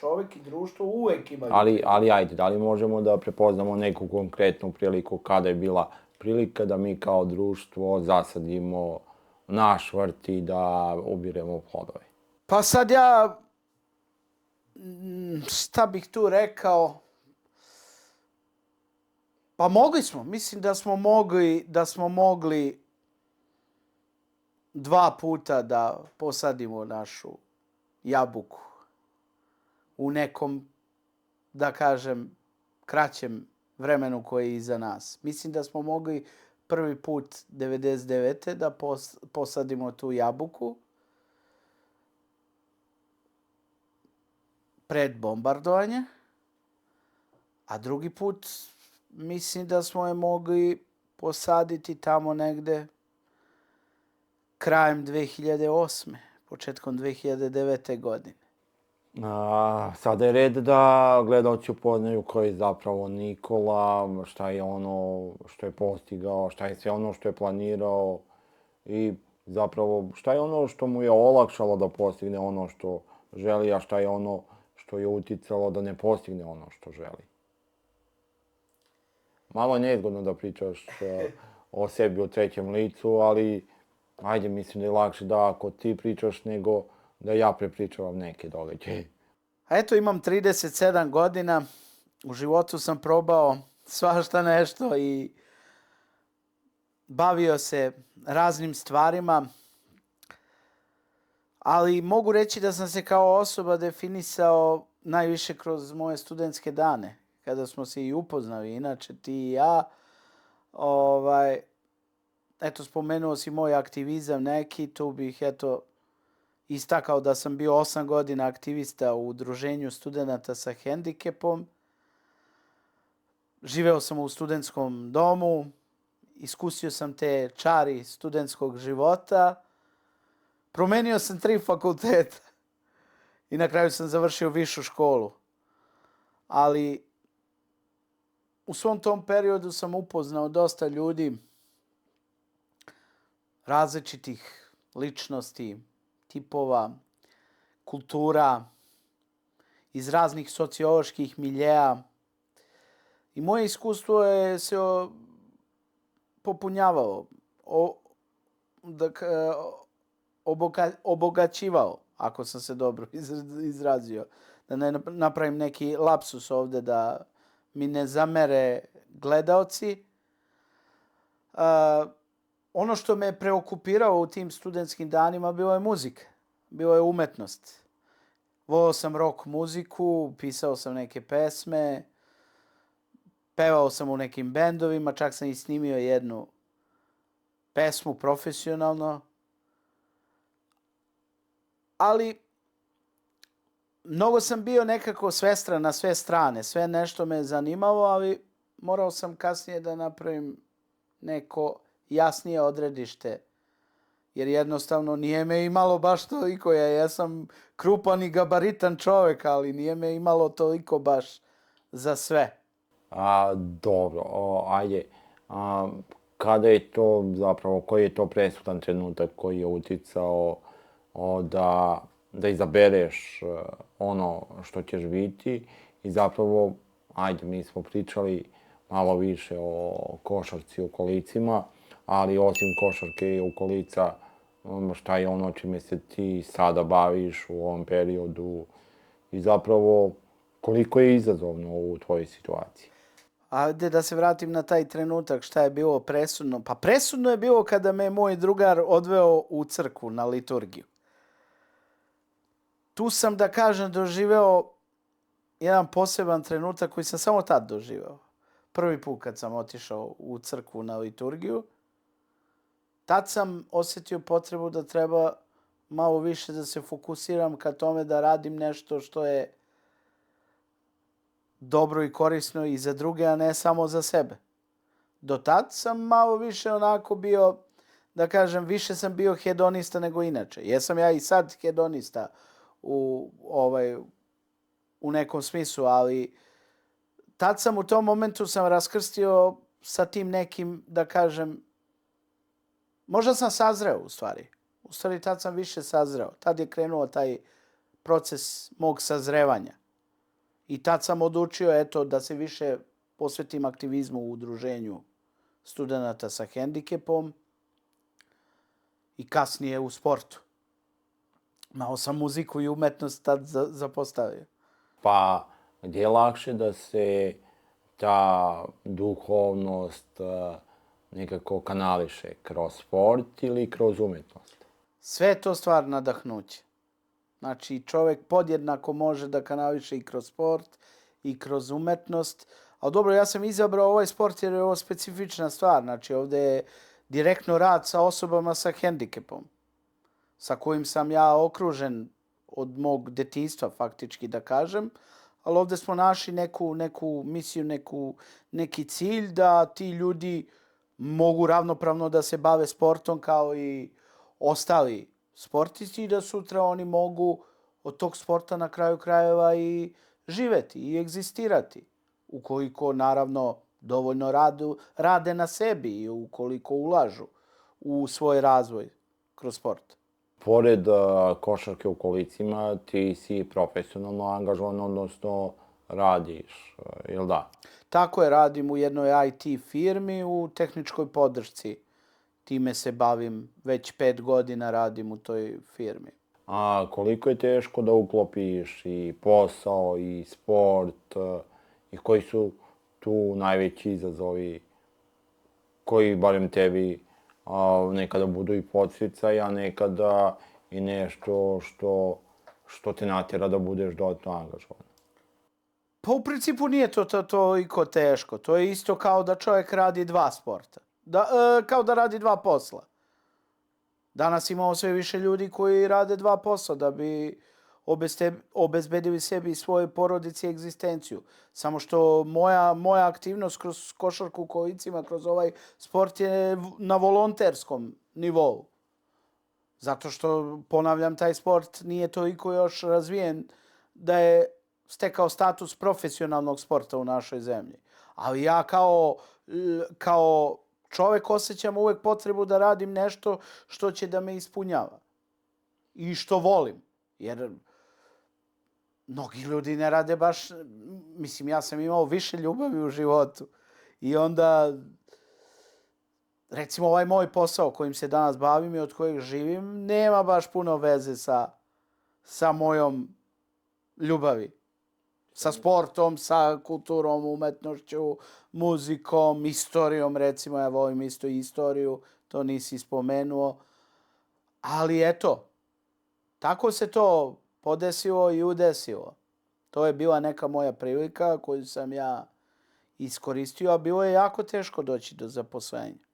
Čovjek i društvo uvek imaju priliku. Ali ajde, da li možemo da prepoznamo neku konkretnu priliku kada je bila prilika da mi kao društvo zasadimo naš vrt i da ubiremo plodove? Pa sad ja, šta bih tu rekao? Pa mogli smo. Mislim da smo mogli 2 puta da posadimo našu jabuku u nekom, da kažem, kraćem vremenu koje je iza nas. Mislim da smo mogli prvi put 99. da posadimo tu jabuku pred bombardovanje, a drugi put mislim da smo je mogli posaditi tamo negde krajem 2008. početkom 2009. godine. Sada je red da gledaoci upoznaju ko je zapravo Nikola, šta je ono što je postigao, šta je sve ono što je planirao i zapravo šta je ono što mu je olakšalo da postigne ono što želi, a šta je ono što je uticalo da ne postigne ono što želi. Malo je nezgodno da pričaš o sebi u trećem licu, ali ajde, mislim da je lakše da ako ti pričaš nego da ja prepričavam neke događaje. A eto, imam 37 godina, u životu sam probao svašta nešto i bavio se raznim stvarima, ali mogu reći da sam se kao osoba definisao najviše kroz moje studentske dane, kada smo se i upoznali. Inače, ti i ja, eto, spomenuo si moj aktivizam neki, tu bih, eto, istakao da sam bio 8 godina aktivista u udruženju studenata sa hendikepom. Živeo sam u studentskom domu, iskusio sam te čari studentskog života, promenio sam 3 fakulteta i na kraju sam završio višu školu. Ali u svom tom periodu sam upoznao dosta ljudi, različitih ličnosti, tipova, kultura, iz raznih socioloških miljeja. I moje iskustvo je se popunjavao, obogaćivao, ako sam se dobro izrazio. Da ne napravim neki lapsus ovde da mi ne zamere gledaoci. Ono što me preokupirao u tim studentskim danima bilo je muzika, bilo je umetnost. Volao sam rock muziku, pisao sam neke pesme, pevao sam u nekim bendovima, čak sam i snimio jednu pesmu profesionalno. Ali mnogo sam bio nekako svestran na sve strane, sve nešto me zanimalo, ali morao sam kasnije da napravim neko jasnije odredište. Jer jednostavno nije me imalo baš toliko. Ja sam krupan i gabaritan čovjek, ali nije me imalo toliko baš za sve. Dobro, ajde. Kada je to zapravo, koji je to presudan trenutak koji je uticao da izabereš ono što ćeš biti i zapravo, ajde, mi smo pričali malo više o košarci u kolicima, ali osim košarke i u kolica, šta je ono čime se ti sada baviš u ovom periodu i zapravo koliko je izazovno u tvojoj situaciji? Ajde da se vratim na taj trenutak šta je bilo presudno. Pa presudno je bilo kada me moj drugar odveo u crkvu na liturgiju. Tu sam, da kažem, doživeo jedan poseban trenutak koji sam samo tad doživeo. Prvi put kad sam otišao u crkvu na liturgiju, tad sam osjetio potrebu da treba malo više da se fokusiram ka tome da radim nešto što je dobro i korisno i za druge, a ne samo za sebe. Do tad sam malo više onako bio, da kažem, više sam bio hedonista nego inače. Jesam ja i sad hedonista u nekom smislu, ali tad sam u tom momentu sam raskrstio sa tim nekim, da kažem, možda sam sazreo u stvari. U stvari tad sam više sazreo. Tad je krenuo taj proces mog sazrevanja. I tad sam odlučio, eto, da se više posvetim aktivizmu u udruženju studenata sa hendikepom i kasnije u sportu. Malo sam muziku i umetnost tad zapostavio. Pa, gdje je lakše da se ta duhovnost nekako kanališe? Kroz sport ili kroz umetnost? Sve je to stvar nadahnuća. Znači, čovjek podjednako može da kanališe i kroz sport i kroz umetnost. Ali dobro, ja sam izabrao ovaj sport jer je ovo specifična stvar. Znači, ovdje je direktno rad sa osobama sa hendikepom, sa kojim sam ja okružen od mog detinjstva, faktički da kažem. Ali ovdje smo našli neku misiju, neki cilj da ti ljudi mogu ravnopravno da se bave sportom kao i ostali sportisti i da sutra oni mogu od tog sporta na kraju krajeva i živeti i egzistirati. Ukoliko, naravno, dovoljno rade na sebi i ukoliko ulažu u svoj razvoj kroz sport. Pored košarke u kolicima, ti si profesionalno angažovan, odnosno radiš, jel da? Tako je, radim u jednoj IT firmi u tehničkoj podršci. Time se bavim već 5 godina, radim u toj firmi. A koliko je teško da uklopiš i posao i sport i koji su tu najveći izazovi koji barem tebi nekada budu i podsticaj, a nekada i nešto što te natjera da budeš dodatno angažovan? Pa u principu nije to toliko teško. To je isto kao da čovjek radi 2 sporta. Kao da radi 2 posla. Danas imamo sve više ljudi koji rade 2 posla da bi obezbedili sebi i svojoj porodici egzistenciju. Samo što moja aktivnost kroz košarku u kolicima, kroz ovaj sport je na volonterskom nivou. Zato što, ponavljam, taj sport nije toliko još razvijen da je stekao status profesionalnog sporta u našoj zemlji. Ali ja kao čovjek osjećam uvek potrebu da radim nešto što će da me ispunjava. I što volim. Jer mnogi ljudi ne rade baš... Mislim, ja sam imao više ljubavi u životu. I onda, recimo, ovaj moj posao kojim se danas bavim i od kojeg živim, nema baš puno veze sa mojom ljubavi. Sa sportom, sa kulturom, umetnošću, muzikom, istorijom, recimo, ja volim isto istoriju, to nisi spomenuo. Ali eto, tako se to podesilo i udesilo. To je bila neka moja prilika koju sam ja iskoristio, a bilo je jako teško doći do zaposlenja.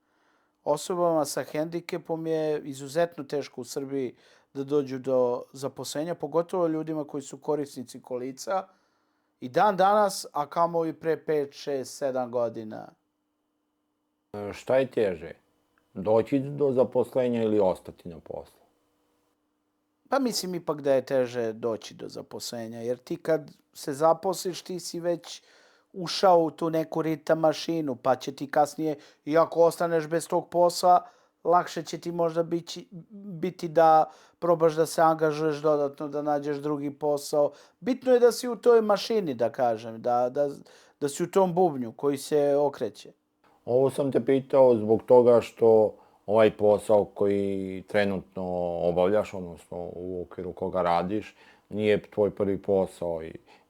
Osobama sa hendikepom je izuzetno teško u Srbiji da dođu do zaposlenja, pogotovo ljudima koji su korisnici kolica, i dan danas, a kamoli pre 5, 6, 7 godina. Šta je teže? Doći do zaposlenja ili ostati na poslu? Pa mislim ipak da je teže doći do zaposlenja, jer ti kad se zaposliš, ti si već ušao u tu neku ritam mašinu, pa će ti kasnije, i ako ostaneš bez tog posla, lakše će ti možda biti da probaš da se angažuješ dodatno, da nađeš drugi posao. Bitno je da si u toj mašini, da kažem, da si u tom bubnju koji se okreće. Ovo sam te pitao zbog toga što ovaj posao koji trenutno obavljaš, odnosno u okviru koga radiš, nije tvoj prvi posao,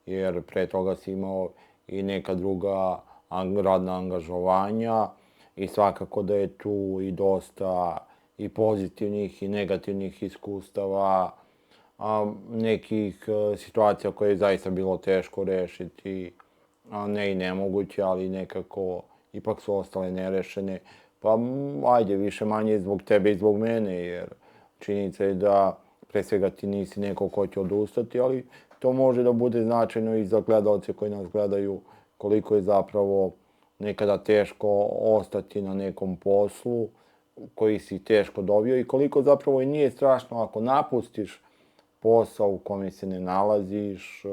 jer pre toga si imao i neka druga radna angažovanja i svakako da je tu i dosta i pozitivnih i negativnih iskustava, nekih situacija koje je zaista bilo teško rešiti, ne i nemoguće, ali nekako ipak su ostale nerešene. Pa ajde, više manje zbog tebe i zbog mene, jer činjenica je da pre svega ti nisi neko ko će odustati, ali to može da bude značajno i za gledalce koji nas gledaju, koliko je zapravo nekada teško ostati na nekom poslu koji si teško dobio i koliko zapravo i nije strašno ako napustiš posao u kome se ne nalaziš,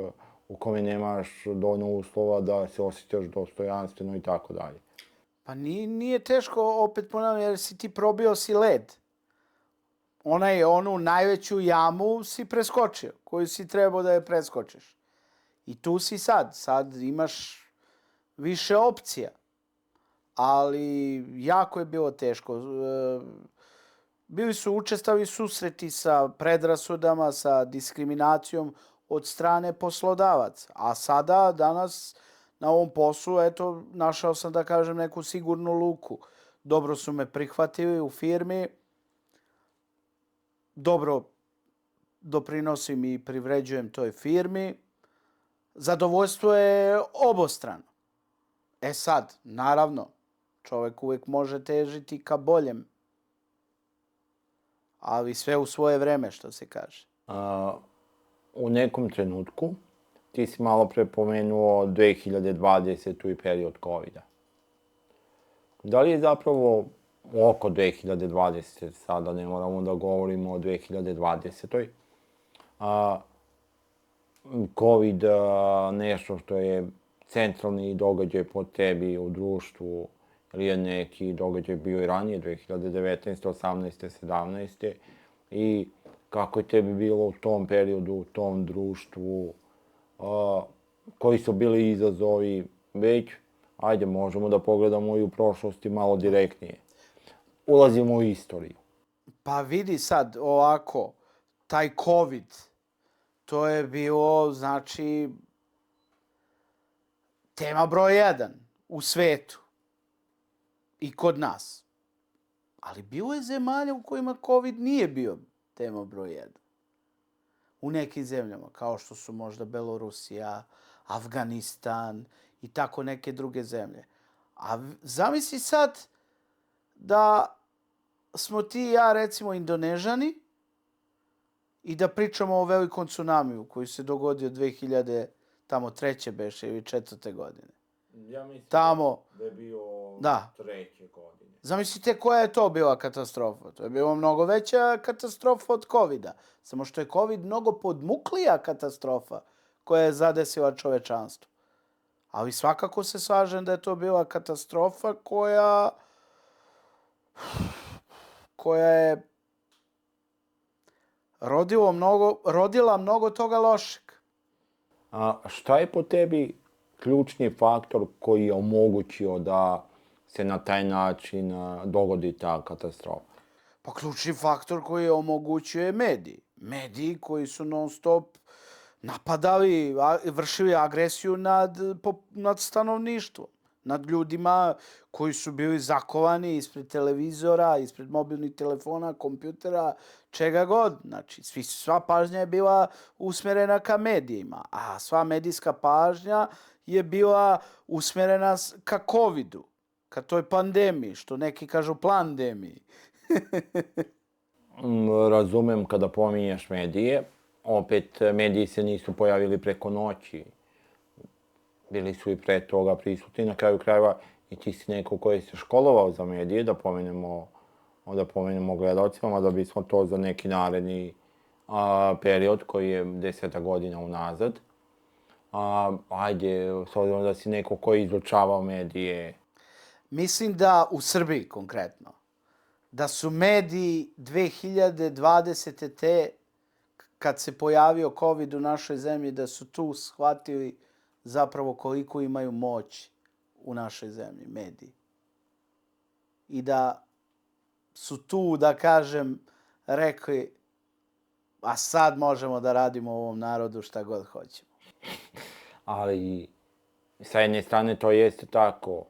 u kome nemaš dovoljno uslova da se osjećaš dostojanstveno i tako dalje. Pa nije teško, opet ponavljam, jer si ti probio si led. Onu najveću jamu si preskočio, koju si trebao da je preskočiš. I tu si sad. Sad imaš više opcija. Ali jako je bilo teško. Bili su učestali susreti sa predrasudama, sa diskriminacijom od strane poslodavaca. A sada, danas, na ovom poslu, eto, našao sam, da kažem, neku sigurnu luku. Dobro su me prihvatili u firmi. Dobro doprinosim i privređujem toj firmi. Zadovoljstvo je obostrano. E sad, naravno, čovjek uvijek može težiti ka boljem. Ali sve u svoje vreme, što se kaže. U nekom trenutku, ti si malo pre pomenuo 2020. i period COVID-a. Da li je zapravo oko 2020. sada ne moramo da govorimo o 2020. COVID nešto što je centralni događaj po tebi u društvu ili je neki događaj bio i ranije, 2019. 18. 17. I kako je tebi bilo u tom periodu, u tom društvu, koji su bili izazovi već, ajde, možemo da pogledamo i u prošlosti malo direktnije. Ulazimo u istoriju. Pa vidi sad ovako, taj COVID, to je bilo, znači, tema broj 1 u svetu i kod nas. Ali bilo je zemalja u kojima COVID nije bio tema broj 1. U nekim zemljama, kao što su možda Belorusija, Afganistan i tako neke druge zemlje. A zamisli sad da smo ti i ja, recimo, Indonežani i da pričamo o velikom tsunamiju koji se dogodio 2003. beše ili 4. godine. Ja mislim Tamo, da je bio da. 3. godine. Zamislite koja je to bila katastrofa. To je bila mnogo veća katastrofa od COVID-a. Samo što je COVID mnogo podmuklija katastrofa koja je zadesila čovečanstvo. Ali svakako se slažem da je to bila katastrofa koja je rodila mnogo toga lošeg. A šta je po tebi ključni faktor koji je omogućio da se na taj način dogodi ta katastrofa? Pa ključni faktor koji je omogućio je mediji. Mediji koji su non stop napadali, vršili agresiju nad stanovništvom, nad ljudima koji su bili zakovani ispred televizora, ispred mobilnih telefona, kompjutera, čega god. Znači, sva pažnja je bila usmjerena ka medijima, a sva medijska pažnja je bila usmjerena ka COVID-u, ka toj pandemiji, što neki kažu plandemiji. Razumem kada pominješ medije. Opet, mediji se nisu pojavili preko noći. Bili su i pre toga prisutni. Na kraju krajeva i ti si neko koji se školovao za medije, da pomenemo gledalcima, da bismo to za neki naredni period koji je 10 godina unazad. Ajde, s obzirom da si neko koji izučavao medije. Mislim da u Srbiji konkretno, da su mediji 2020. te, kad se pojavio COVID u našoj zemlji, da su tu shvatili zapravo koliko imaju moć u našoj zemlji, mediji. I da su tu, da kažem, rekli, a sad možemo da radimo ovom narodu šta god hoćemo. Ali, sa jedne strane to jeste tako.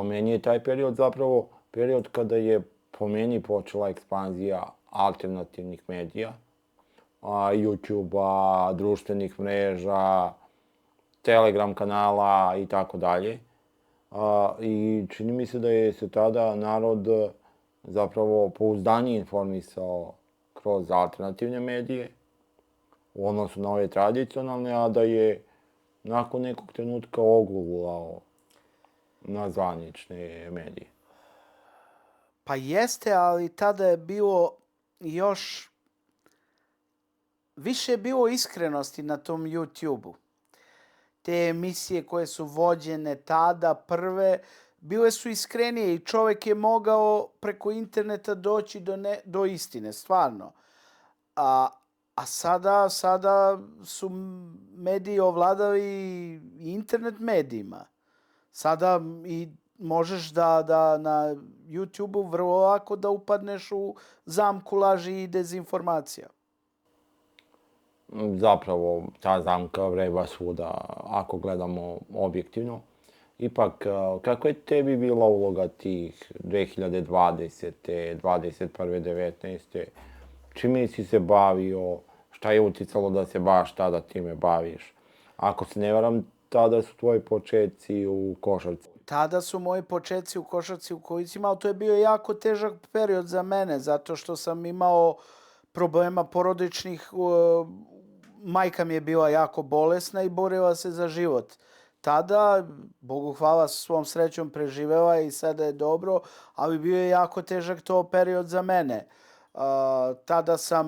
Meni je taj period zapravo period kada je po meni počela ekspanzija alternativnih medija, YouTube-a, društvenih mreža, Telegram kanala i tako dalje. I čini mi se da je se tada narod zapravo pouzdanije informisao kroz alternativne medije u odnosu na ove tradicionalne, a da je nakon nekog trenutka ogulao na zvanične medije. Pa jeste, ali tada je bilo još više je bilo iskrenosti na tom YouTube-u. Te emisije koje su vođene tada prve, bile su iskrenije i čovjek je mogao preko interneta doći do istine, stvarno. A sada su mediji ovladali internet medijima. Sada i možeš da na YouTube-u vrlo lako da upadneš u zamku laži i dezinformacija. Zapravo, ta zamka vreba svuda, ako gledamo objektivno. Ipak, kako je tebi bila uloga tih 2020. 21. 19. Čime si se bavio? Šta je uticalo da se baš tada time baviš? Ako se ne varam, tada su tvoji početci u košarci. Tada su moji početci u košarci u kolicima, ali to je bio jako težak period za mene, zato što sam imao problema porodičnih. Majka mi je bila jako bolesna i borila se za život. Tada, Bogu hvala, svom srećom preživela i sada je dobro, ali bio je jako težak to period za mene. Tada sam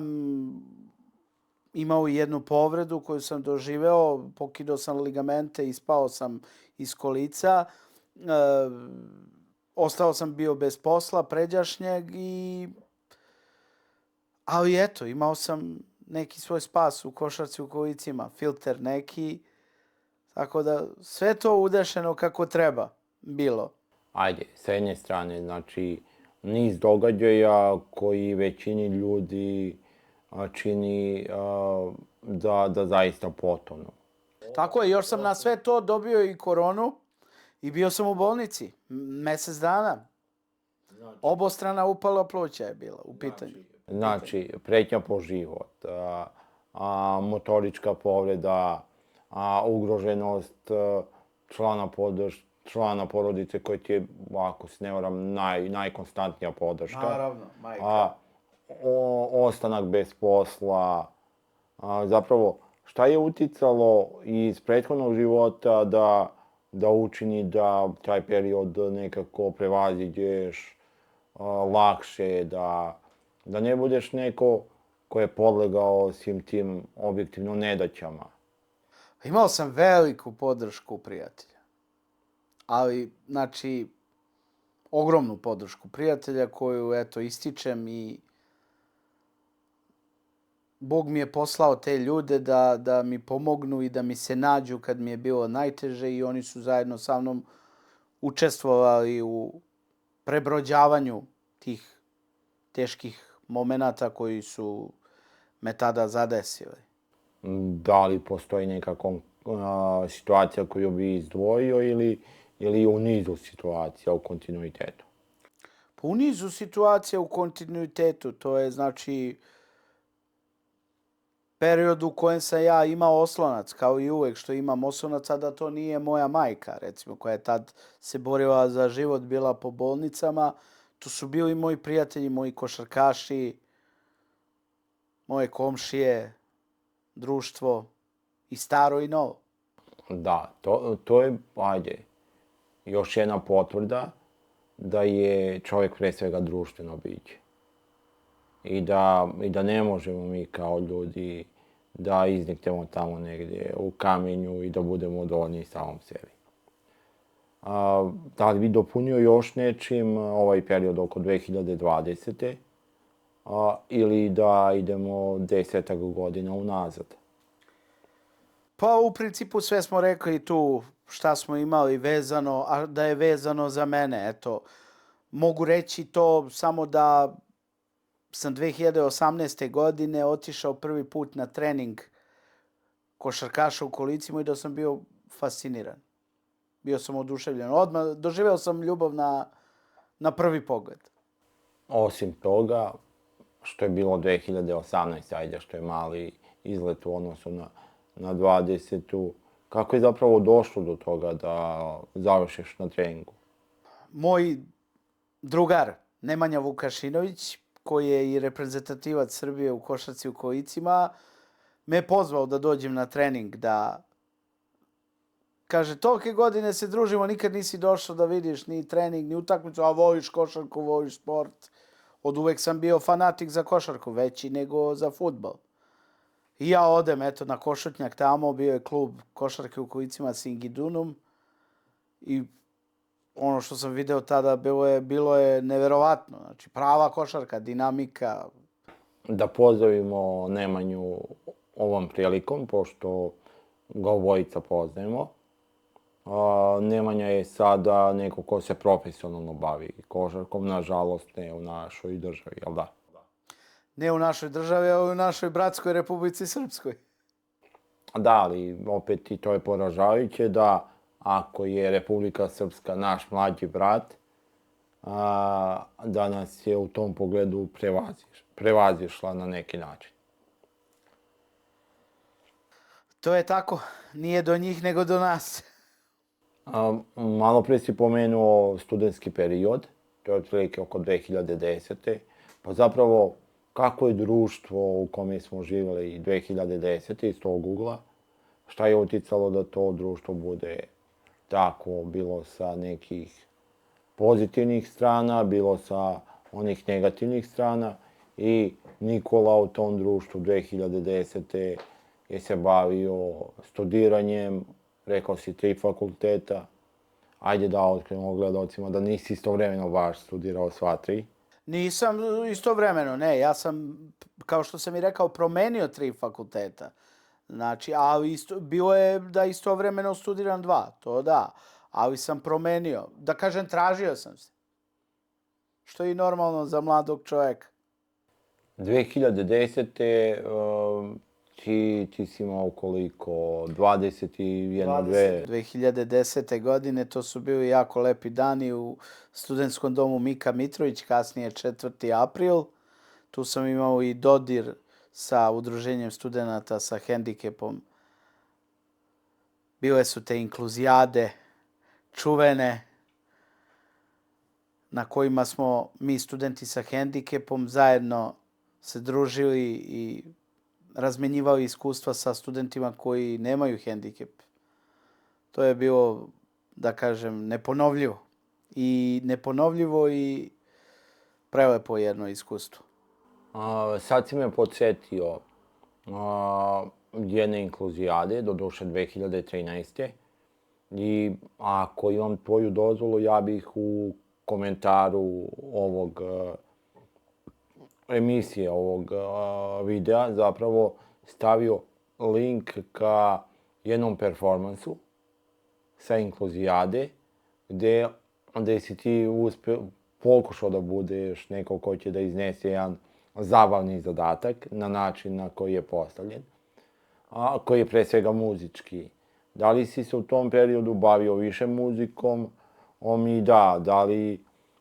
imao i jednu povredu koju sam doživeo, pokidao sam ligamente i spao sam iz kolica. Ostao sam bio bez posla pređašnjeg ali eto, imao sam neki svoj spas u košarci u kolicima, filter neki, tako da sve to udešeno kako treba bilo. Ajde, s jedne strane, znači, niz događaja koji većini ljudi čini da zaista potonu. Tako je, još sam na sve to dobio i koronu i bio sam u bolnici mesec dana. Obostrana upala pluća je bila u pitanju. Znači, pretnja po život, motorička povreda, ugroženost člana porodice koji ti je, ako se ne varam, najkonstantnija podrška. Naravno, majka. Ostanak bez posla. Zapravo, šta je uticalo iz prethodnog života da učini da taj period nekako prevaziđeš lakše, da ne budeš neko ko je podlegao svim tim objektivno nedaćama? Imao sam veliku podršku prijatelja. Ali, znači, ogromnu podršku prijatelja koju, eto, ističem i Bog mi je poslao te ljude da mi pomognu i da mi se nađu kad mi je bilo najteže i oni su zajedno sa mnom učestvovali u prebrođavanju tih teških momenata koji su me tada zadesili. Da li postoji neka situacija koju bi izdvojio ili u nizu situacija u kontinuitetu? Pa u nizu situacija u kontinuitetu, to je znači period u kojem sam ja imao oslonac, kao i uvek što imam oslonac, a da to nije moja majka, recimo, koja je tad se borila za život, bila po bolnicama. Tu su bili moji prijatelji, moji košarkaši, moje komšije, društvo, i staro i novo. Da, to je, ajde, još jedna potvrda da je čovjek pre svega društveno biće. I da ne možemo mi kao ljudi da izniknemo tamo negdje u kamenju i da budemo dovoljni samom sebi. Da li bi dopunio još nečim ovaj period oko 2020. Ili da idemo 10 godina unazad? Pa u principu sve smo rekli tu šta smo imali vezano, a da je vezano za mene. Eto, mogu reći to samo da sam 2018. godine otišao prvi put na trening košarkaša u kolicima i da sam bio fasciniran. Bio sam oduševljen. Odmah doživeo sam ljubav na prvi pogled. Osim toga, što je bilo 2018. ajde, što je mali izlet u odnosu na 20. Kako je zapravo došlo do toga da završiš na treningu? Moj drugar Nemanja Vukašinović, koji je i reprezentativac Srbije u košarci u kolicima, me je pozvao da dođem na trening, da kaže, tolike godine se družimo, nikad nisi došao da vidiš ni trening, ni utakmicu, a voliš košarku, voliš sport. Od uvek sam bio fanatik za košarku, veći nego za fudbal. I ja odem, eto, na Košutnjak tamo, bio je klub košarke u kolicima Singidunum i ono što sam video tada bilo je neverovatno. Znači, prava košarka, dinamika. Da pozdravimo Nemanju ovom prilikom, pošto ga obojica poznajemo. Nemanja je sada neko ko se profesionalno bavi košarkom, nažalost ne u našoj državi, jel da? Ne u našoj državi, ali u našoj bratskoj Republici Srpskoj. Da, ali opet i to je poražavajuće da ako je Republika Srpska naš mlađi brat, da nas je u tom pogledu prevazišla na neki način. To je tako. Nije do njih, nego do nas. Malo pre si pomenuo studentski period, to je otprilike oko 2010. Pa zapravo, kako je društvo u kome smo živjeli i 2010. iz tog ugla, šta je uticalo da to društvo bude tako, bilo sa nekih pozitivnih strana, bilo sa onih negativnih strana, i Nikola u tom društvu 2010. je se bavio studiranjem, rekao si 3 fakulteta. Ajde da otkrijemo gledalcima da nisi istovremeno baš studirao sva 3. Nisam istovremeno, ne. Ja sam, kao što sam i rekao, promenio 3 fakulteta. Znači, ali bilo je da istovremeno studiram 2, to da. Ali sam promenio. Da kažem, tražio sam se. Što je i normalno za mladog čovjeka. 2010. Ti si imao koliko? 21, 2? 2010. godine to su bili jako lepi dani u studentskom domu Mika Mitrović, kasnije 4. april. Tu sam imao i dodir sa udruženjem studenata sa hendikepom. Bile su te inkluzijade čuvene na kojima smo mi studenti sa hendikepom zajedno se družili i razmenjivali iskustva sa studentima koji nemaju hendikep. To je bilo, da kažem, neponovljivo i prelepo jedno iskustvo. Sad si me podsjetio jedne inkluzijade, doduše 2013. I ako imam tvoju dozvolu, ja bih u komentaru ovog emisije, ovog videa, zapravo stavio link ka jednom performansu sa inkluzijade, gde si ti pokušao da budeš neko ko će da iznese jedan zabavni zadatak na način na koji je postavljen, a koji je pre svega muzički. Da li si se u tom periodu bavio više muzikom? I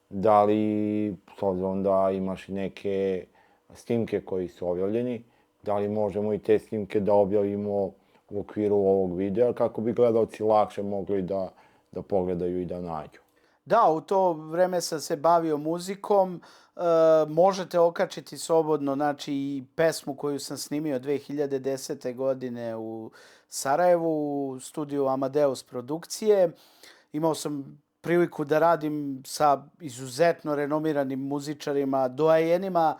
da li, s obzirom da imaš i neke snimke koji su objavljeni, da li možemo i te snimke da objavimo u okviru ovog videa kako bi gledalci lakše mogli da pogledaju i da nađu? Da, u to vreme sam se bavio muzikom. Možete okačiti slobodno, znači, i pesmu koju sam snimio 2010. godine u Sarajevu, u studiju Amadeus produkcije. Imao sam priliku da radim sa izuzetno renomiranim muzičarima, doajenima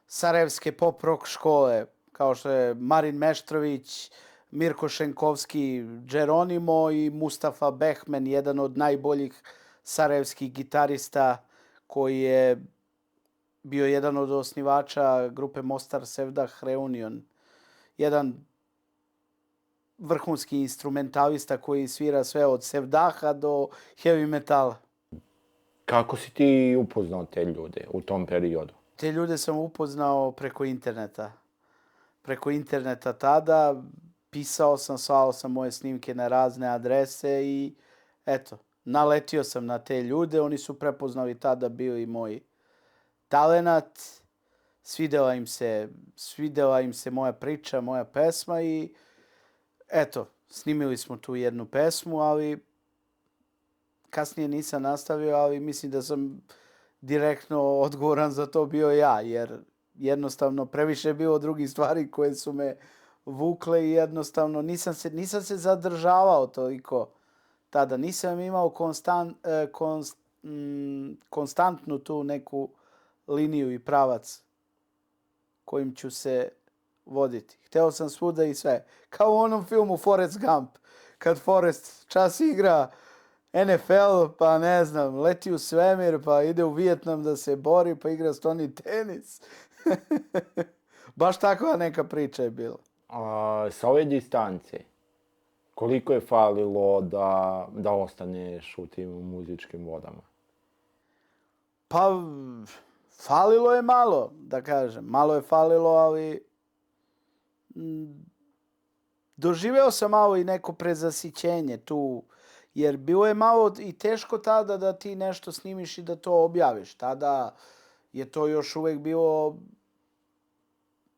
sarajevske pop-rock škole, kao što je Marin Meštrović, Mirko Šenkovski, Geronimo i Mustafa Behmen, jedan od najboljih sarajevskih gitarista koji je bio jedan od osnivača grupe Mostar Sevdah Reunion. Jedan vrhunski instrumentalista koji svira sve od sevdaha do heavy metala. Kako si ti upoznao te ljude u tom periodu? Te ljude sam upoznao preko interneta. Preko interneta tada pisao sam, slao sam moje snimke na razne adrese i eto, naletio sam na te ljude. Oni su prepoznali tada bio i moj talenat. Svidela im se moja priča, moja pesma i eto, snimili smo tu jednu pesmu, ali kasnije nisam nastavio, ali mislim da sam direktno odgovoran za to bio ja, jer jednostavno previše je bilo drugih stvari koje su me vukle i jednostavno nisam se zadržavao toliko tada. Nisam imao konstantnu tu neku liniju i pravac kojim ću se voditi. Hteo sam svuda i sve. Kao u onom filmu Forrest Gump. Kad Forrest čas igra NFL, pa ne znam, leti u svemir, pa ide u Vijetnam da se bori, pa igra stoni tenis. Baš takva neka priča je bila. Sa ove distance, koliko je falilo da ostaneš u tim muzičkim vodama? Pa, falilo je malo, da kažem. Malo je falilo, ali doživeo sam malo i neko prezasićenje tu, jer bilo je malo i teško tada da ti nešto snimiš i da to objaviš. Tada je to još uvek bilo,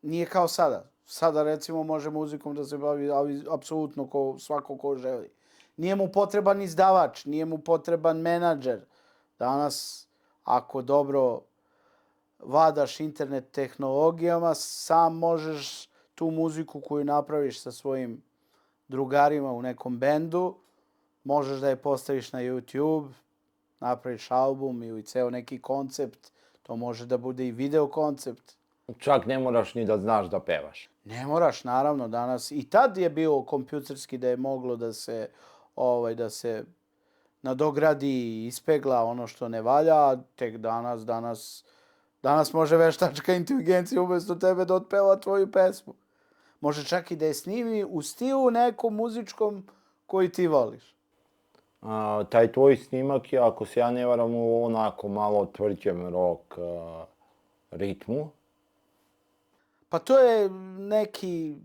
nije kao sada. Sada recimo može muzikom da se bavi, ali apsolutno svako ko želi. Nije mu potreban izdavač, nije mu potreban menadžer. Danas, ako dobro vladaš internet tehnologijama, sam možeš tu muziku koju napraviš sa svojim drugarima u nekom bendu, možeš da je postaviš na YouTube, napraviš album ili ceo neki koncept. To može da bude i video koncept. čak ne moraš ni da znaš da pevaš. Ne moraš, naravno, danas. I tad je bio kompjuterski da je moglo da se nadogradi i ispegla ono što ne valja, a tek danas može veštačka inteligencija umjesto tebe da otpeva tvoju pesmu. Može čak i da je snimi u stilu nekom muzičkom koji ti voliš. Taj tvoj snimak je, ako se ja ne varam, u onako malo tvrđem rock ritmu. Pa to je neki,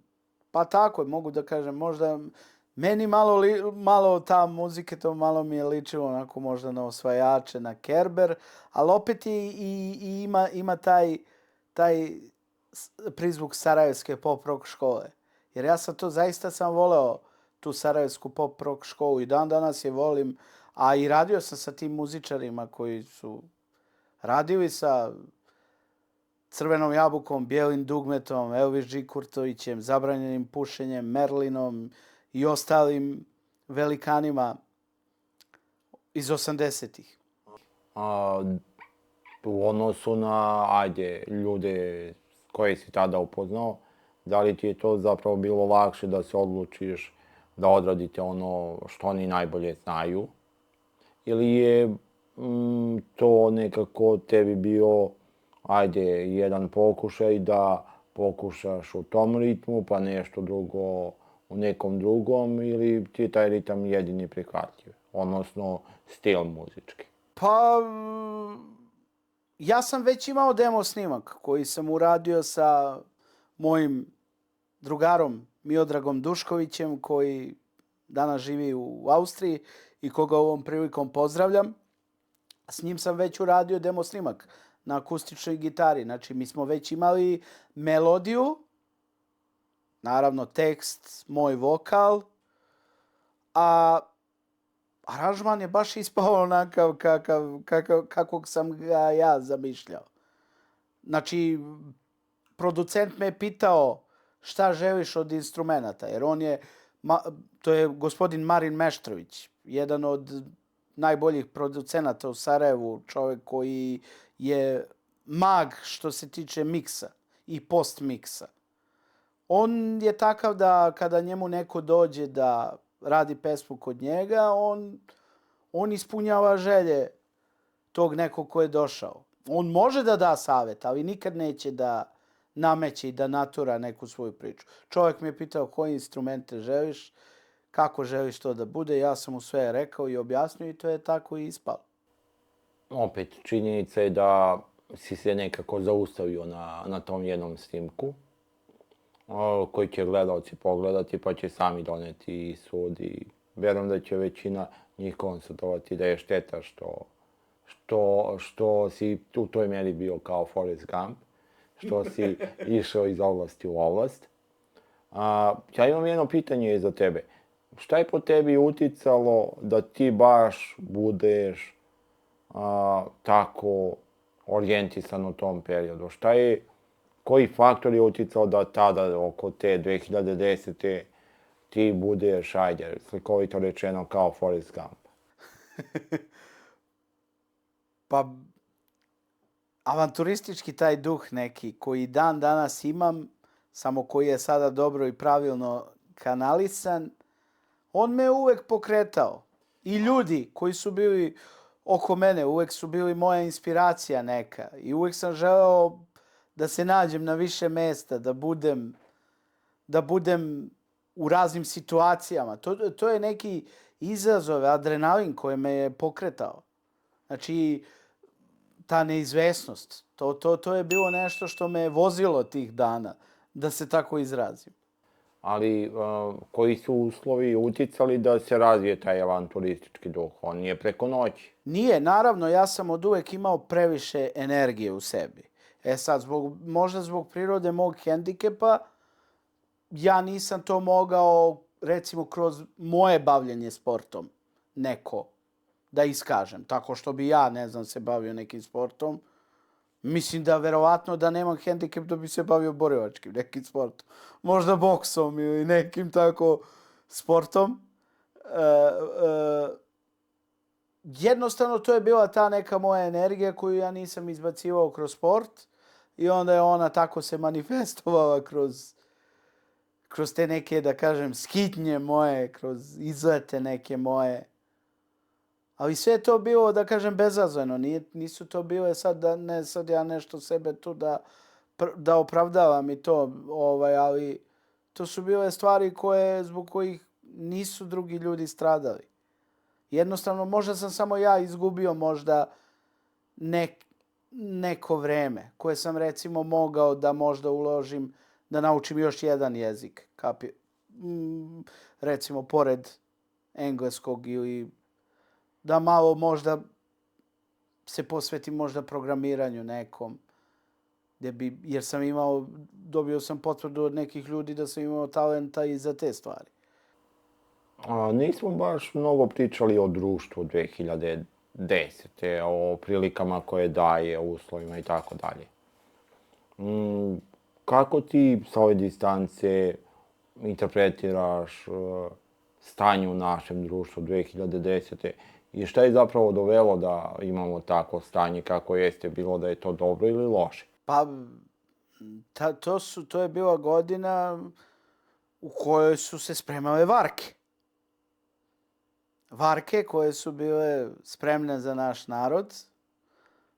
pa tako je, mogu da kažem, možda meni malo ta muzika, to malo mi je ličilo onako možda na Osvajače, na Kerber, ali opet ima taj prizvuk sarajevske pop rock škole. Jer ja sam to zaista sam voleo, tu sarajevsku pop rock školu i dan danas je volim, a i radio sam sa tim muzičarima koji su radili sa Crvenom jabukom, Bijelim dugmetom, Elvis G. Kurtovićem, Zabranjenim pušenjem, Merlinom i ostalim velikanima iz 80-ih. U odnosu na, ljude koje si tada upoznao, da li ti je to zapravo bilo lakše da se odlučiš da odradite ono što oni najbolje znaju? Ili je to nekako tebi bio, jedan pokušaj da pokušaš u tom ritmu, pa nešto drugo u nekom drugom, ili ti je taj ritam jedini prihvatljiv, odnosno stil muzički? Pa, ja sam već imao demo snimak koji sam uradio sa mojim drugarom Miodragom Duškovićem, koji danas živi u Austriji i koga ovom prilikom pozdravljam. S njim sam već uradio demo snimak na akustičnoj gitari. Znači, mi smo već imali melodiju, naravno tekst, moj vokal, a aranžman je baš ispao onakav kakvog sam ga ja zamišljao. Znači, producent me je pitao šta želiš od instrumenata, jer to je gospodin Marin Meštrović, jedan od najboljih producenata u Sarajevu, čovjek koji je mag što se tiče miksa i post miksa. On je takav da kada njemu neko dođe da radi pesmu kod njega, on ispunjava želje tog nekog ko je došao. On može da da savjet, ali nikad neće da nameće i da natura neku svoju priču. Čovjek mi je pitao koje instrumente želiš, kako želiš to da bude, ja sam mu sve rekao i objasnio i to je tako i ispalo. Opet, činjenica je da si se nekako zaustavio na tom jednom snimku, koji će gledalci pogledati pa će sami doneti sud i vjerujem da će većina njih konstatovati da je šteta što si u toj meri bio kao Forrest Gump, što si išao iz oblasti u oblast. Ja imam jedno pitanje za tebe. Šta je po tebi uticalo da ti baš budeš tako orijentisan u tom periodu? Koji faktor je uticao da tada, oko te 2010. ti budeš, slikovito rečeno, kao Forrest Gump? Pa, avanturistički taj duh neki koji dan danas imam, samo koji je sada dobro i pravilno kanalisan, on me uvek pokretao. I ljudi koji su bili oko mene uvek su bili moja inspiracija neka. I uvek sam želeo da se nađem na više mesta, da budem u raznim situacijama. To je neki izazov, adrenalin koji me je pokretao. Znači, ta neizvesnost, to je bilo nešto što me je vozilo tih dana, da se tako izrazim. Ali koji su uslovi uticali da se razvije taj avanturistički duh? On nije preko noći. Nije, naravno, ja sam od uvek imao previše energije u sebi. Sad, možda zbog prirode mog hendikepa, ja nisam to mogao, recimo, kroz moje bavljenje sportom neko da iskažem. Tako što bi ja, ne znam, se bavio nekim sportom. Mislim da verovatno da nemam hendikep da bi se bavio borilačkim nekim sportom. Možda boksom ili nekim tako sportom. Jednostavno to je bila ta neka moja energija koju ja nisam izbacivao kroz sport. i onda je ona tako se manifestovala kroz te neke, da kažem, skitnje moje, kroz izlete neke moje. Ali sve je to bilo, da kažem, bezazleno. Nisu to bile sad ja nešto sebe tu da opravdavam i to, ali to su bile stvari zbog kojih nisu drugi ljudi stradali. Jednostavno, možda sam samo ja izgubio možda neko vreme koje sam recimo mogao da možda uložim da naučim još jedan jezik. Recimo, pored engleskog ili da malo možda se posvetim možda programiranju nekom. Jer dobio sam potvrdu od nekih ljudi da sam imao talenta i za te stvari. Nismo baš mnogo pričali o društvu 2010. O prilikama koje daje, o uslovima i tako dalje. Kako ti sa ove distance interpretiraš stanje u našem društvu 2010. I šta je zapravo dovelo da imamo tako stanje kako jeste, bilo da je to dobro ili loše? Pa, to je bila godina u kojoj su se spremale varke. Varke koje su bile spremne za naš narod,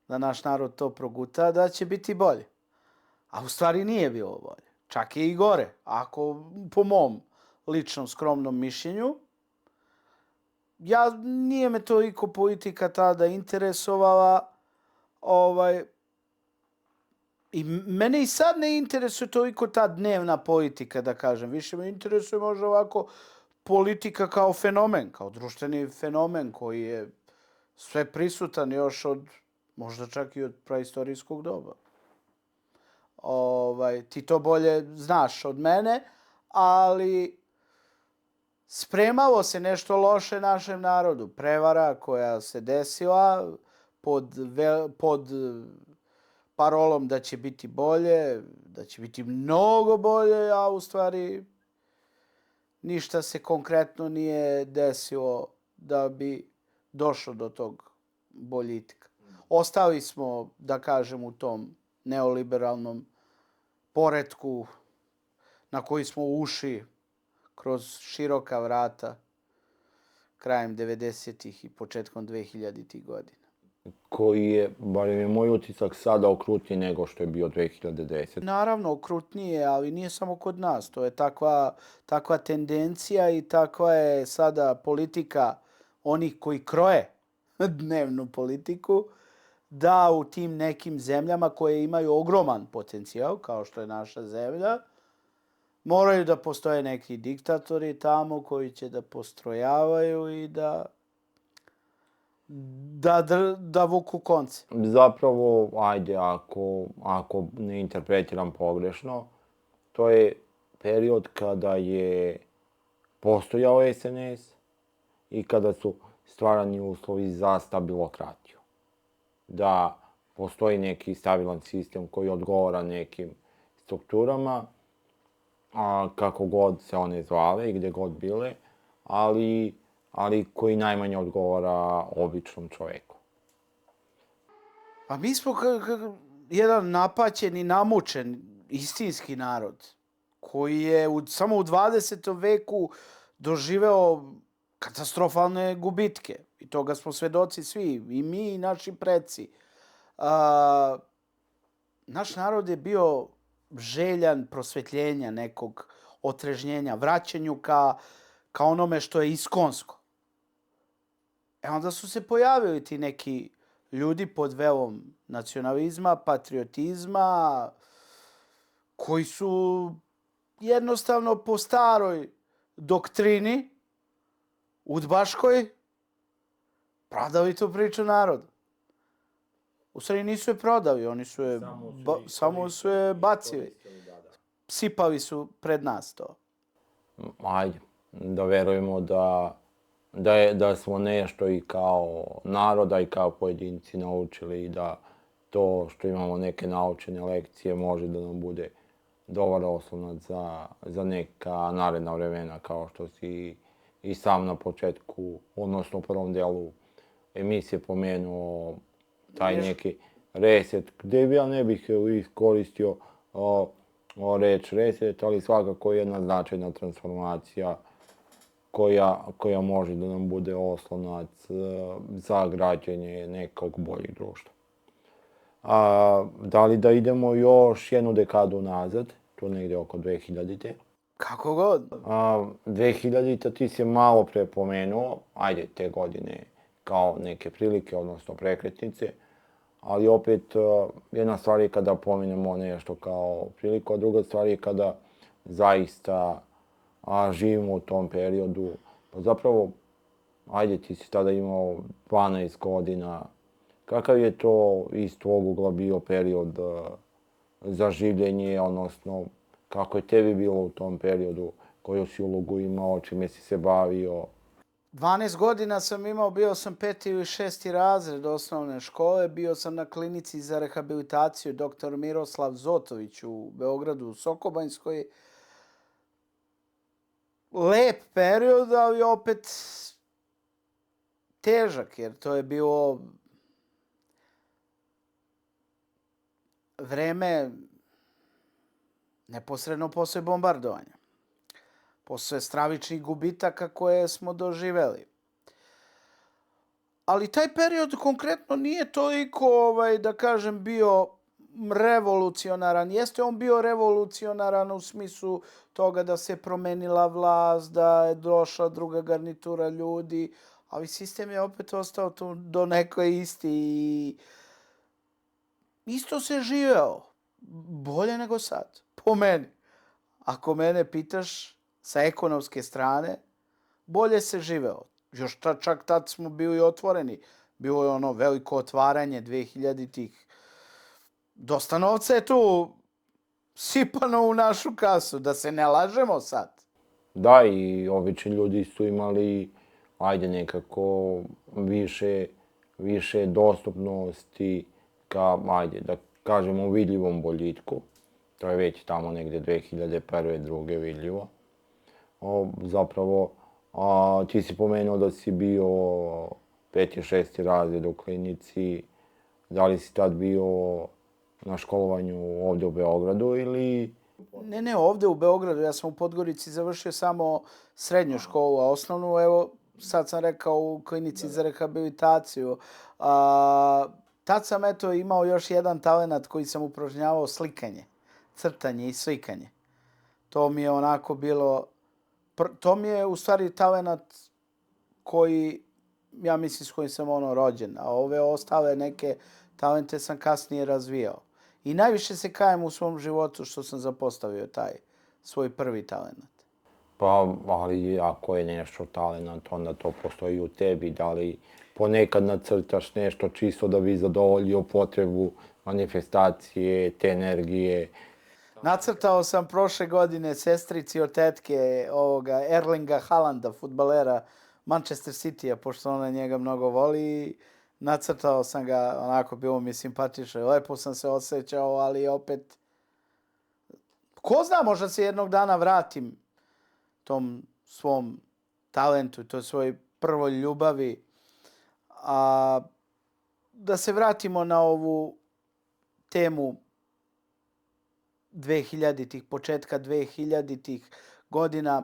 da naš narod to proguta, da će biti bolje. A u stvari nije bilo bolje. Čak je i gore. Ako, po mom ličnom skromnom mišljenju, nije me toliko politika tada interesovala, i mene i sad ne interesuje toliko ta dnevna politika, da kažem. Više me interesuje možda ovako politika kao fenomen, kao društveni fenomen koji je sve prisutan još možda čak i od praistorijskog doba. Ti to bolje znaš od mene, ali spremalo se nešto loše našem narodu. Prevara koja se desila pod parolom da će biti bolje, da će biti mnogo bolje, a u stvari ništa se konkretno nije desilo da bi došlo do tog boljitka. Ostali smo, da kažem, u tom neoliberalnom poretku na koji smo ušli kroz široka vrata krajem 90-ih i početkom 2000-ih godina. Koji je, barem je moj utisak, sada okrutniji nego što je bio 2010. Naravno, okrutniji je, ali nije samo kod nas. To je takva tendencija i takva je sada politika onih koji kroje dnevnu politiku, da u tim nekim zemljama koje imaju ogroman potencijal, kao što je naša zemlja, moraju da postoje neki diktatori tamo koji će da postrojavaju i da vuku konce. Zapravo, ajde, ako ne interpretiram pogrešno, to je period kada je postojao SNS i kada su stvarani uslovi za stabilokratiju. Da postoji neki stabilan sistem koji odgovara nekim strukturama, kako god se one zvale i gde god bile, ali koji najmanje odgovara običnom čoveku. Pa mi smo jedan napaćen i namučen istinski narod koji je samo u 20. veku doživeo katastrofalne gubitke. I toga smo svedoci svi, i mi i naši preci. Naš narod je bio željan prosvetljenja, nekog otrežnjenja, vraćanju ka onome što je iskonsko. Onda su se pojavili ti neki ljudi pod velom nacionalizma, patriotizma, koji su jednostavno po staroj doktrini udbaškoj prodali tu priču narodu. U stvari nisu je prodali, oni su je samo su je bacili. Sipali su pred nas to. Ajde, da verujemo da smo nešto i kao naroda i kao pojedinci naučili i da to što imamo neke naučene lekcije može da nam bude dobar oslonac za neka naredna vremena, kao što si i sam na početku, odnosno u prvom delu emisije pomenuo taj neki reset, gdje ja ne bih iskoristio reč reset, ali svakako jedna značajna transformacija koja može da nam bude oslonac za građenje nekog boljeg društva. Da li da idemo još jednu dekadu nazad, tu negdje oko 2000-te? Kako god. 2000-ta ti si malo pre pomenuo, ajde te godine kao neke prilike, odnosno prekretnice, ali opet jedna stvar je kada pomenemo nešto kao priliku, a druga stvar je kada zaista živimo u tom periodu. Pa zapravo, ajde ti si tada imao 12 godina, kakav je to iz tvog ugla bio period za življenje, odnosno kako je tebi bilo u tom periodu, koju si ulogu imao, čime si se bavio? 12 godina sam imao, bio sam 5. ili 6. razred osnovne škole, bio sam na klinici za rehabilitaciju dr. Miroslav Zotović u Beogradu, u Sokobanjskoj. Lep period, ali opet težak, jer to je bilo vreme neposredno posle bombardovanja, posle stravičnih gubitaka koje smo doživeli. Ali taj period konkretno nije toliko, da kažem, bio revolucionaran. Jeste on bio revolucionaran u smislu toga da se promenila vlast, da je došla druga garnitura ljudi, ali sistem je opet ostao tu donekle isti i isto se živeo. Bolje nego sad, po meni. Ako mene pitaš sa ekonomske strane, bolje se živeo. Još čak tad smo bili otvoreni. Bilo je ono veliko otvaranje 2000-ih. Dosta novca je tu sipano u našu kasu, da se ne lažemo sad. Da, i obični ljudi su imali, ajde nekako, više dostupnosti ka, ajde, da kažemo, vidljivom boljitku. To je već tamo negde 2001. druge vidljivo. Zapravo, ti si pomenuo da si bio 5. i 6. razred u klinici. Da li si tad bio na školovanju ovdje u Beogradu ili... Ne, ovdje u Beogradu. Ja sam u Podgorici završio samo srednju školu, a osnovnu, evo, sad sam rekao, u klinici za rehabilitaciju. Tad sam, eto, imao još jedan talenat koji sam upražnjavao, slikanje, crtanje i slikanje. To mi je onako bilo... To mi je u stvari talenat koji, ja mislim, s kojim sam rođen. A ove ostale neke talente sam kasnije razvijao. I najviše se kajem u svom životu što sam zapostavio taj svoj prvi talenat. Pa, ali ako je nešto talenat, onda to postoji u tebi. Da li ponekad nacrtaš nešto čisto da bi zadovoljio potrebu manifestacije, te energije? Nacrtao sam prošle godine sestrici od tetke Erlinga Haalanda, fudbalera Manchester City-a, pošto ona njega mnogo voli. Nacrtao sam ga, onako bilo mi simpatično i lepo sam se osjećao, ali opet, ko zna, možda se jednog dana vratim tom svom talentu, toj svojoj prvoj ljubavi. Da se vratimo na ovu temu 2000-ih, početka 2000-ih godina.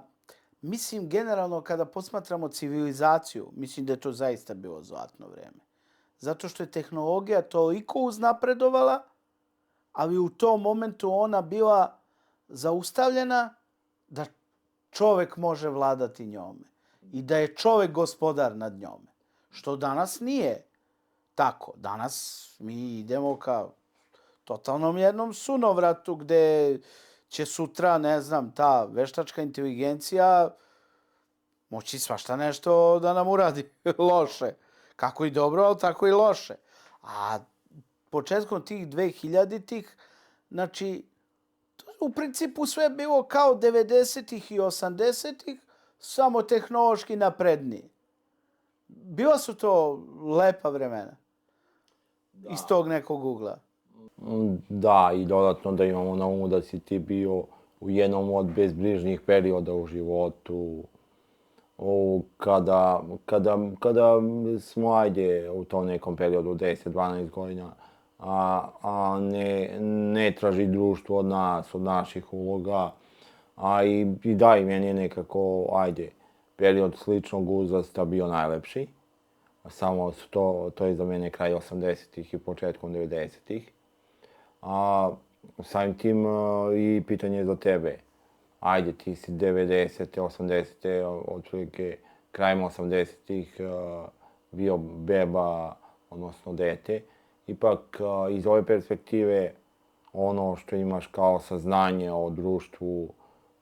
Mislim, generalno, kada posmatramo civilizaciju, mislim da je to zaista bilo zlatno vreme. Zato što je tehnologija toliko uznapredovala, ali u tom momentu ona bila zaustavljena da čovek može vladati njome i da je čovek gospodar nad njome. Što danas nije tako. Danas mi idemo ka totalnom jednom sunovratu gde će sutra, ne znam, ta veštačka inteligencija moći svašta nešto da nam uradi loše. Kako i dobro, ali tako i loše. A početkom tih 2000-ih, znači, u principu sve bilo kao 90-ih i 80-ih, samo tehnološki napredniji. Bila su to lepa vremena. Iz tog nekog ugla. Da, i dodatno da imamo na umu da si ti bio u jednom od bezbrižnijih perioda u životu, kada smo, ajde, u tom nekom periodu 10-12 godina ne traži društvo od nas, od naših uloga. A i da, i meni je nekako, period sličnog uzrasta bio najlepši. Samo to je za mene kraj 80-ih i početkom 90-ih. Samim tim i pitanje za tebe. Ti si 90-te, 80-te, otprilike krajem 80-ih bio beba, odnosno dete. Ipak, iz ove perspektive, ono što imaš kao saznanje o društvu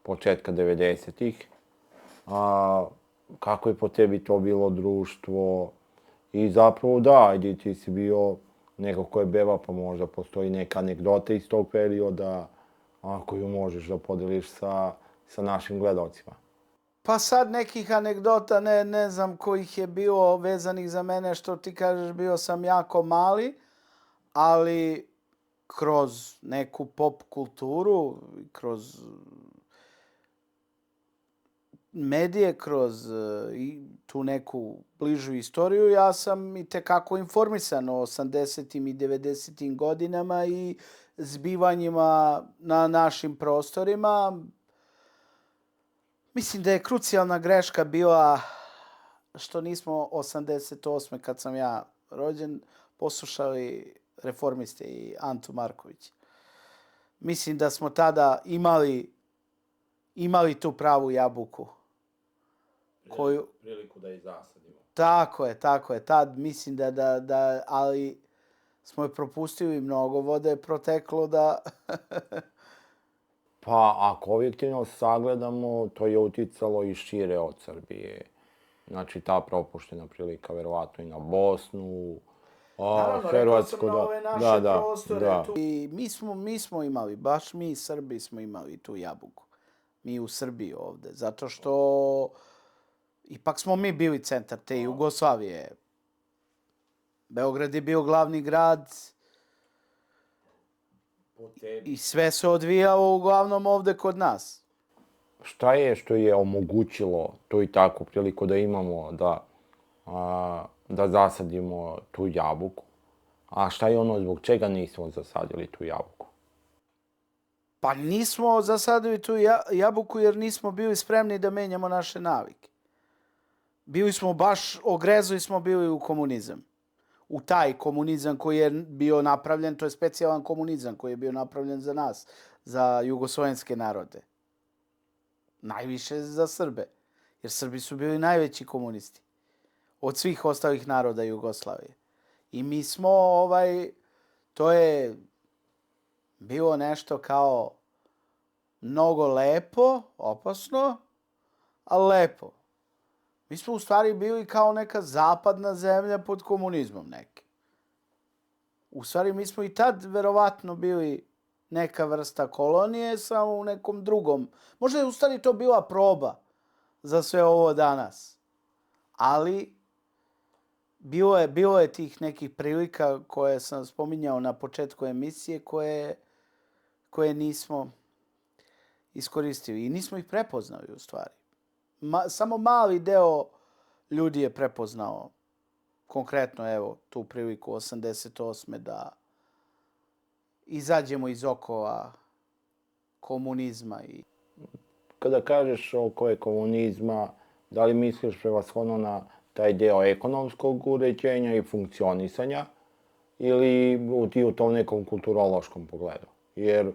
početka 90-ih, kako je po tebi to bilo društvo i zapravo da, ti si bio neko ko je beba, pa možda postoji neka anegdota iz tog perioda koju možeš da podeliš sa našim gledalcima. Pa sad nekih anegdota, ne znam kojih je bilo vezanih za mene, što ti kažeš, bio sam jako mali, ali kroz neku pop kulturu, kroz medije, kroz tu neku bližu istoriju, ja sam i tekako informisan o 80-im i 90-im godinama i zbivanjima na našim prostorima. Mislim da je krucijalna greška bila što nismo 88. kad sam ja rođen poslušali Reformiste i Antu Markovića. Mislim da smo tada imali tu pravu jabuku. Priliku da je zasadimo. Tako je. Tad mislim da ali smo je propustili, mnogo vode je proteklo da... Pa, ako objektivno sagledamo, to je uticalo i šire od Srbije. Znači, ta propuštena prilika, verovatno i na Bosnu, Naravno, rekao sam na ove naše prostore. I mi smo imali, baš mi Srbi smo imali tu jabuku. Mi u Srbiji ovde, zato što ipak smo mi bili centar te Jugoslavije. Beograd je bio glavni grad i sve se odvijalo uglavnom ovde kod nas. Šta je što je omogućilo tu i takvu priliku da imamo da zasadimo tu jabuku? A šta je ono zbog čega nismo zasadili tu jabuku? Pa nismo zasadili tu jabuku jer nismo bili spremni da menjamo naše navike. Bili smo ogrezli smo bili u komunizam. U taj komunizam koji je bio napravljen, to je specijalan komunizam koji je bio napravljen za nas, za jugoslovenske narode. Najviše za Srbe, jer Srbi su bili najveći komunisti od svih ostalih naroda Jugoslavije. I mi smo, to je bilo nešto kao mnogo lepo, opasno, ali lepo. Mi smo u stvari bili kao neka zapadna zemlja pod komunizmom neke. U stvari mi smo i tad verovatno bili neka vrsta kolonije, samo u nekom drugom. Možda je u stvari to bila proba za sve ovo danas. Ali bilo je tih nekih prilika koje sam spominjao na početku emisije koje nismo iskoristili i nismo ih prepoznali u stvari. Samo mali deo ljudi je prepoznao konkretno, evo, tu priliku 88. da izađemo iz okova komunizma. Kada kažeš oko komunizma, da li misliš prevashodno na taj deo ekonomskog uređenja i funkcionisanja ili ti u tom nekom kulturološkom pogledu? Jer,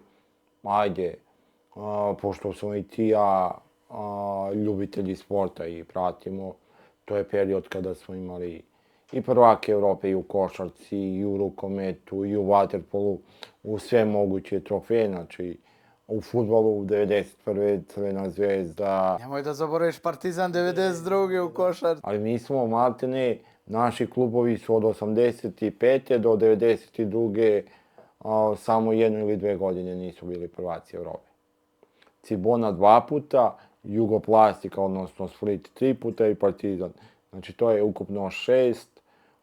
pošto smo i ti ja ljubitelji sporta i pratimo, to je period kada smo imali i prvake Evrope i u košarci, i u rukometu, i u vaterpolu, u sve moguće trofeje, znači u fudbalu u 91. Crvena zvezda. Nemoj da zaboraviš Partizan 92. u košarci. Ali mi smo, maltene, naši klubovi su od 85. do 92. Samo 1 ili 2 godine nisu bili prvaci Evrope. Cibona 2 puta, Jugoplastika, odnosno Split 3 puta i Partizan. Znači to je ukupno 6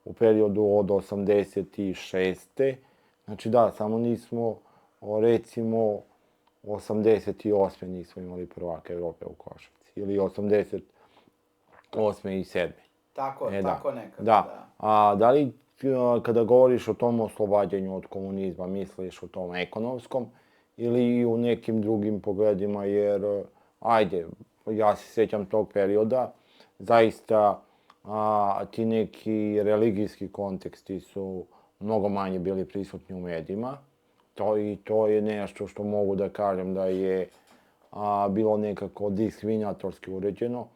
u periodu od 86. Znači da, samo nismo, recimo, 88. nismo imali prvaka Evrope u košarci. Ili 88. i 7. Tako nekako, da. A da li kada govoriš o tom oslobađanju od komunizma, misliš o tom ekonomskom ili i u nekim drugim pogledima, jer, ajde, ja se sjećam tog perioda, zaista ti neki religijski konteksti su mnogo manje bili prisutni u medijima. To je nešto što mogu da kažem da je bilo nekako diskriminatorski uređeno,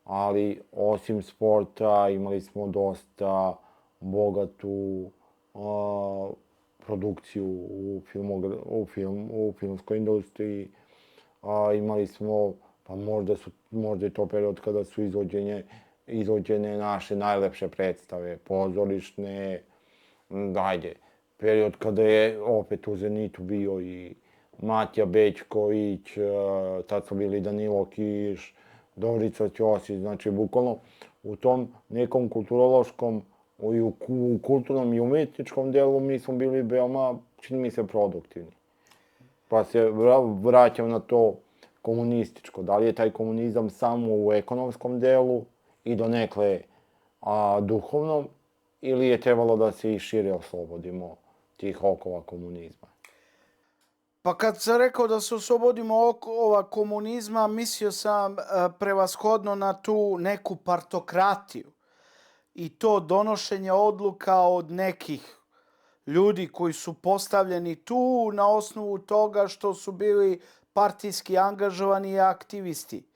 ali osim sporta imali smo dosta bogatu produkciju u filmskoj industriji. Imali smo, pa možda je to period kada su izvođene naše najlepše predstave, pozorišne, period kada je opet u Zenitu bio i Matija Bećković, tad su bili Danilo Kiš, Dorica Ćosić, znači bukvalno u tom nekom kulturološkom i u kulturnom i umetničkom delu mi smo bili veoma, čini mi se, produktivni. Pa se vraćam na to komunističko. Da li je taj komunizam samo u ekonomskom delu i donekle duhovnom, ili je trebalo da se i šire oslobodimo tih okova komunizma? Pa kad sam rekao da se oslobodimo okova komunizma, mislio sam prevashodno na tu neku partokratiju i to donošenje odluka od nekih ljudi koji su postavljeni tu na osnovu toga što su bili partijski angažovani i aktivisti,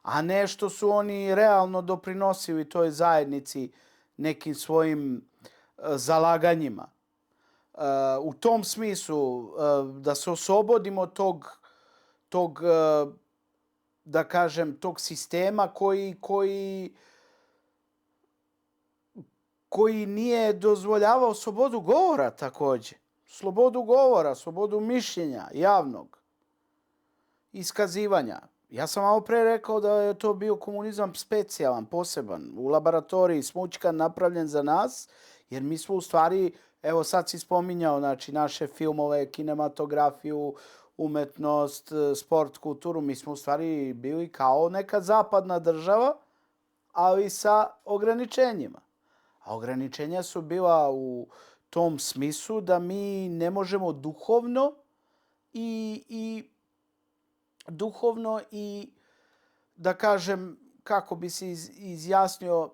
a ne što su oni realno doprinosili toj zajednici nekim svojim zalaganjima. U tom smislu, da se oslobodimo tog da kažem, tog sistema koji nije dozvoljavao slobodu govora takođe. Slobodu govora, slobodu mišljenja, javnog iskazivanja. Ja sam malo pre rekao da je to bio komunizam specijalan, poseban, u laboratoriji smućkan, napravljen za nas, jer mi smo u stvari, evo sad si spominjao, znači, naše filmove, kinematografiju, umetnost, sport, kulturu, mi smo u stvari bili kao neka zapadna država, ali sa ograničenjima. A ograničenja su bila u tom smislu da mi ne možemo duhovno i da kažem, kako bi se izjasnio,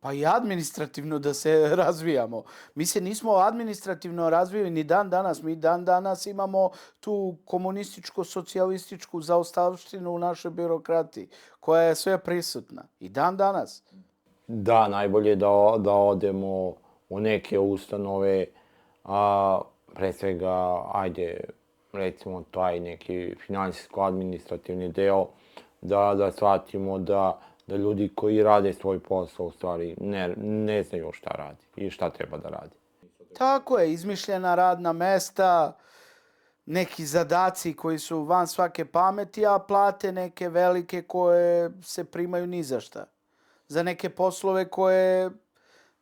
pa i administrativno da se razvijamo. Mi se nismo administrativno razvili ni dan danas. Mi dan danas imamo tu komunističko-socijalističku zaostavštinu u našoj birokratiji, koja je sve prisutna. I dan danas. Da, najbolje da odemo u neke ustanove, pre svega, ajde, recimo taj neki finansijsko-administrativni deo, da shvatimo da ljudi koji rade svoj posao u stvari ne znaju šta radi i šta treba da radi. Tako je, izmišljena radna mesta, neki zadaci koji su van svake pameti, a plate neke velike koje se primaju ni za šta. Za neke poslove koje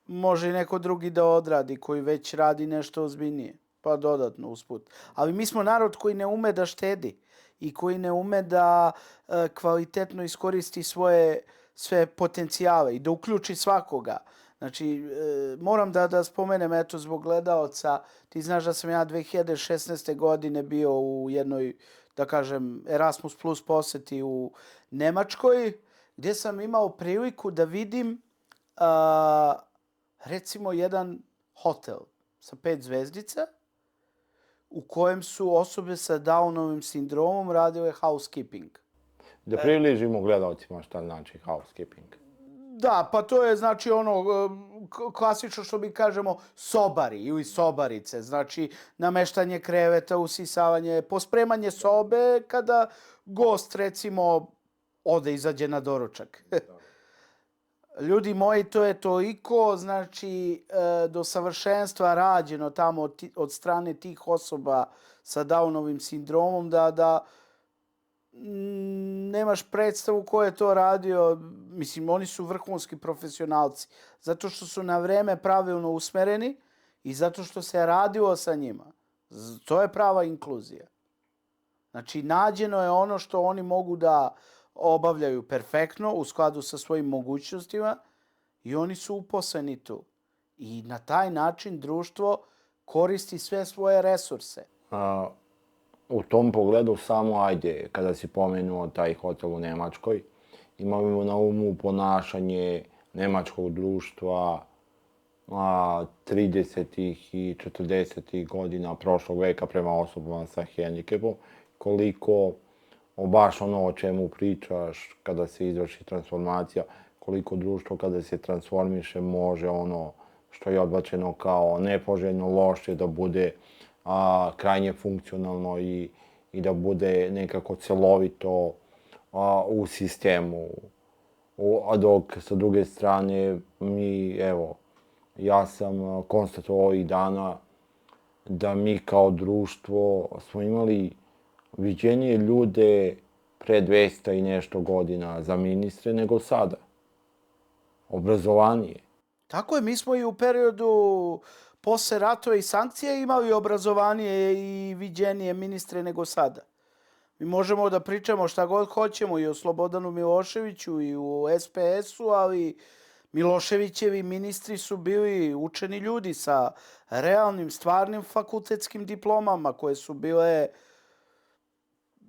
može i neko drugi da odradi, koji već radi nešto ozbiljnije, pa dodatno usput. Ali mi smo narod koji ne ume da štedi i koji ne ume da kvalitetno iskoristi svoje sve potencijale i da uključi svakoga. Znači, moram da spomenem, eto, zbog gledaoca, ti znaš da sam ja 2016. godine bio u jednoj, da kažem, Erasmus Plus poseti u Nemačkoj, gdje sam imao priliku da vidim, recimo, jedan hotel sa 5 zvezdica, u kojem su osobe sa Downovim sindromom radile housekeeping. Da približimo gledalcima šta znači housekeeping. Da, pa to je znači ono klasično što mi kažemo sobari ili sobarice. Znači nameštanje kreveta, usisavanje, pospremanje sobe kada gost recimo ode izađe na doručak. Ljudi moji, to je toliko, znači, do savršenstva rađeno tamo od strane tih osoba sa Downovim sindromom da nemaš predstavu ko je to radio. Mislim, oni su vrhunski profesionalci. Zato što su na vreme pravilno usmereni i zato što se radilo sa njima. To je prava inkluzija. Znači, nađeno je ono što oni mogu da obavljaju perfektno u skladu sa svojim mogućnostima i oni su uposleni tu. I na taj način društvo koristi sve svoje resurse. U tom pogledu samo, ajde, kada si pomenuo taj hotel u Nemačkoj, imamo na umu ponašanje nemačkog društva 30. i 40. godina prošlog veka prema osobama sa hendikepom, koliko baš ono o čemu pričaš kada se izvrši transformacija, koliko društvo kada se transformiše može ono što je odbačeno kao nepoželjno, loše, da bude krajnje funkcionalno i da bude nekako celovito u sistemu. A dok sa druge strane ja sam konstatovao ovih dana da mi kao društvo smo imali viđenije ljude pre 200 i nešto godina za ministre nego sada. Obrazovanije. Tako je, mi smo i u periodu posle ratova i sankcija imali obrazovanije i viđenije ministre nego sada. Mi možemo da pričamo šta god hoćemo i o Slobodanu Miloševiću i u SPS-u, ali Miloševićevi ministri su bili učeni ljudi sa realnim, stvarnim fakultetskim diplomama koje su bile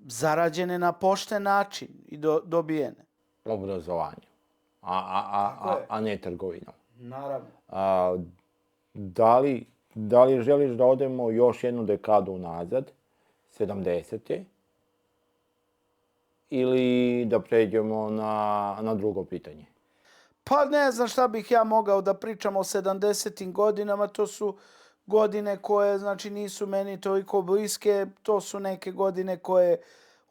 zarađene na pošten način i dobijene. Obrazovanje, a ne trgovinom. Naravno. Da li želiš da odemo još jednu dekadu unazad, 70. ili da pređemo na drugo pitanje? Pa ne znam šta bih ja mogao da pričam o 70. godinama, to su godine koje znači nisu meni toliko bliske, to su neke godine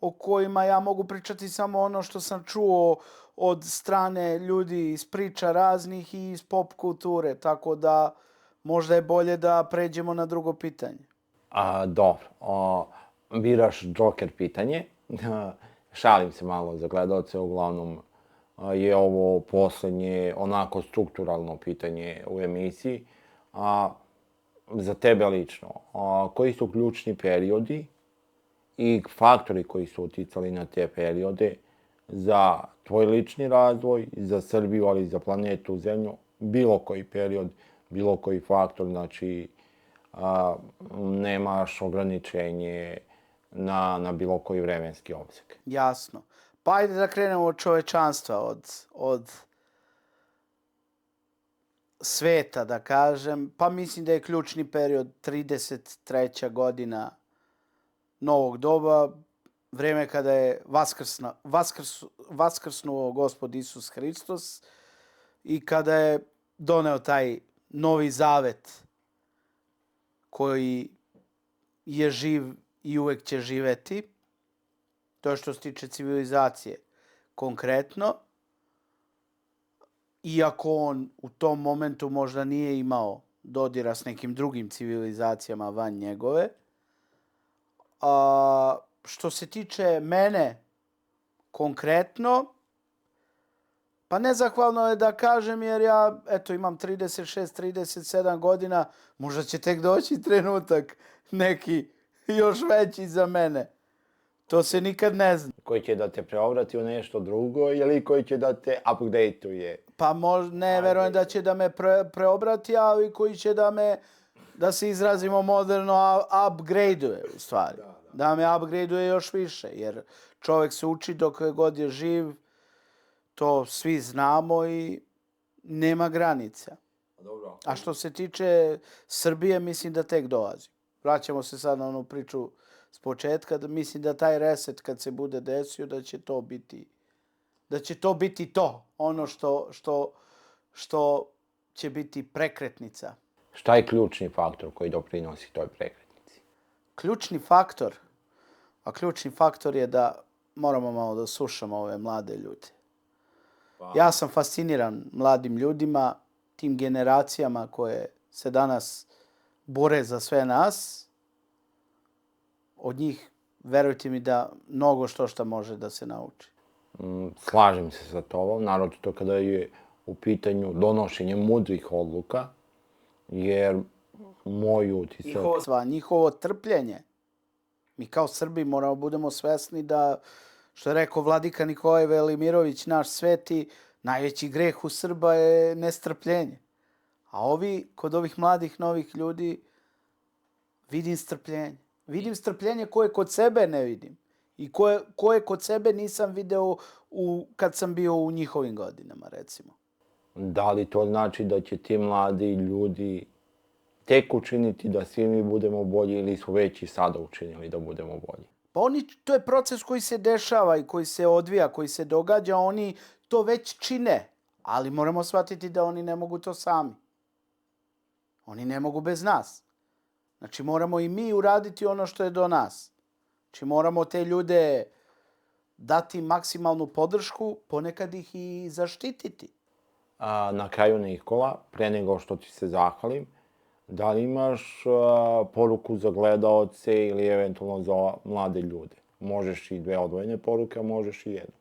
o kojima ja mogu pričati samo ono što sam čuo od strane ljudi iz priča raznih i iz pop kulture, tako da možda je bolje da pređemo na drugo pitanje. Dobro, biraš Joker pitanje. Šalim se malo za gledalce, uglavnom je ovo poslednje onako strukturalno pitanje u emisiji. Za tebe lično, koji su ključni periodi i faktori koji su uticali na te periode za tvoj lični razvoj, za Srbiju, ali i za planetu Zemlju, bilo koji period, bilo koji faktor, znači nemaš ograničenje na bilo koji vremenski opseg. Jasno. Pa ajde da krenemo od čovečanstva, od sveta, da kažem. Pa mislim da je ključni period 33. godina novog doba, vreme kada je vaskrsnuo Gospod Isus Hristos i kada je doneo taj novi zavet koji je živ i uvek će živeti. To je što se tiče civilizacije. Konkretno, iako on u tom momentu možda nije imao dodira s nekim drugim civilizacijama van njegove. Što se tiče mene konkretno, pa nezahvalno je da kažem jer ja imam 36-37 godina, možda će tek doći trenutak neki još veći za mene. To se nikad ne zna. Koji će da te preobrati u nešto drugo ili koji će da te update-uje? Pa ne verujem da će da me preobrati, ali koji će da se izrazimo moderno, upgrade-uje u stvari. Da me upgrade-uje još više, jer čovjek se uči dok god je živ, to svi znamo i nema granica. A što se tiče Srbije, mislim da tek dolazi. Vraćamo se sad na onu priču s početka, da mislim da taj reset kad se bude desio, da će to biti to, ono što će biti prekretnica. Šta je ključni faktor koji doprinosi toj prekretnici? Ključni faktor? A ključni faktor je da moramo malo da slušamo ove mlade ljude. Ja sam fasciniran mladim ljudima, tim generacijama koje se danas bore za sve nas. Od njih, verujte mi da mnogo što može da se nauči. Slažem se sa tobom, naročito kada je u pitanju donošenje mudrih odluka, jer moj utisak... Njihovo trpljenje. Mi kao Srbi moramo budemo svesni da, što je rekao vladika Nikolaj Velimirović, naš sveti, najveći greh u Srba je nestrpljenje. A kod ovih mladih, novih ljudi, vidim strpljenje. Vidim strpljenje koje kod sebe ne vidim. I koje kod sebe nisam video kad sam bio u njihovim godinama, recimo. Da li to znači da će ti mladi ljudi tek učiniti da svi mi budemo bolji ili su već i sada učinili da budemo bolji? Pa to je proces koji se dešava i koji se odvija, koji se događa, oni to već čine, ali moramo shvatiti da oni ne mogu to sami. Oni ne mogu bez nas. Znači moramo i mi uraditi ono što je do nas. Znači moramo te ljude dati maksimalnu podršku, ponekad ih i zaštititi. Na kraju, Nikola, pre nego što ti se zahvalim, da li imaš poruku za gledaoce ili eventualno za mlade ljude? Možeš i 2 odvojene poruke, a možeš i jednu.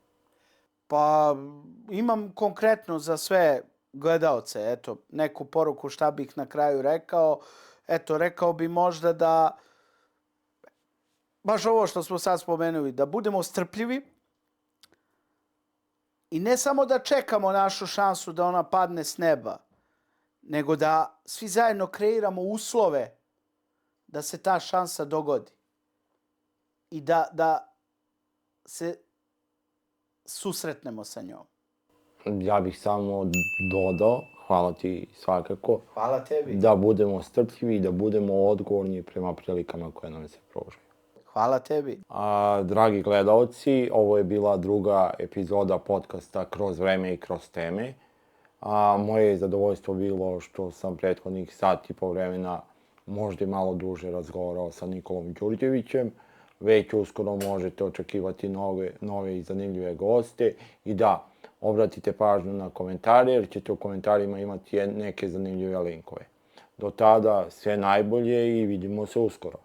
Pa imam konkretno za sve gledaoce, eto, neku poruku šta bih na kraju rekao. Eto, rekao bi možda da, baš ovo što smo sad spomenuli, da budemo strpljivi i ne samo da čekamo našu šansu da ona padne s neba, nego da svi zajedno kreiramo uslove da se ta šansa dogodi. I da se susretnemo sa njom. Ja bih samo dodao, hvala ti svakako, Hvala tebi. da budemo strpljivi i da budemo odgovorni prema prilikama koje nam se pružaju. Hvala tebi. Dragi gledaoci, ovo je bila druga epizoda podcasta Kroz vreme i kroz teme. Moje je zadovoljstvo bilo što sam prethodnih sat i po vremena možda i malo duže razgovarao sa Nikolom Đurđevićem. Već uskoro možete očekivati nove i zanimljive goste. I da, obratite pažnju na komentare jer ćete u komentarima imati neke zanimljive linkove. Do tada sve najbolje i vidimo se uskoro.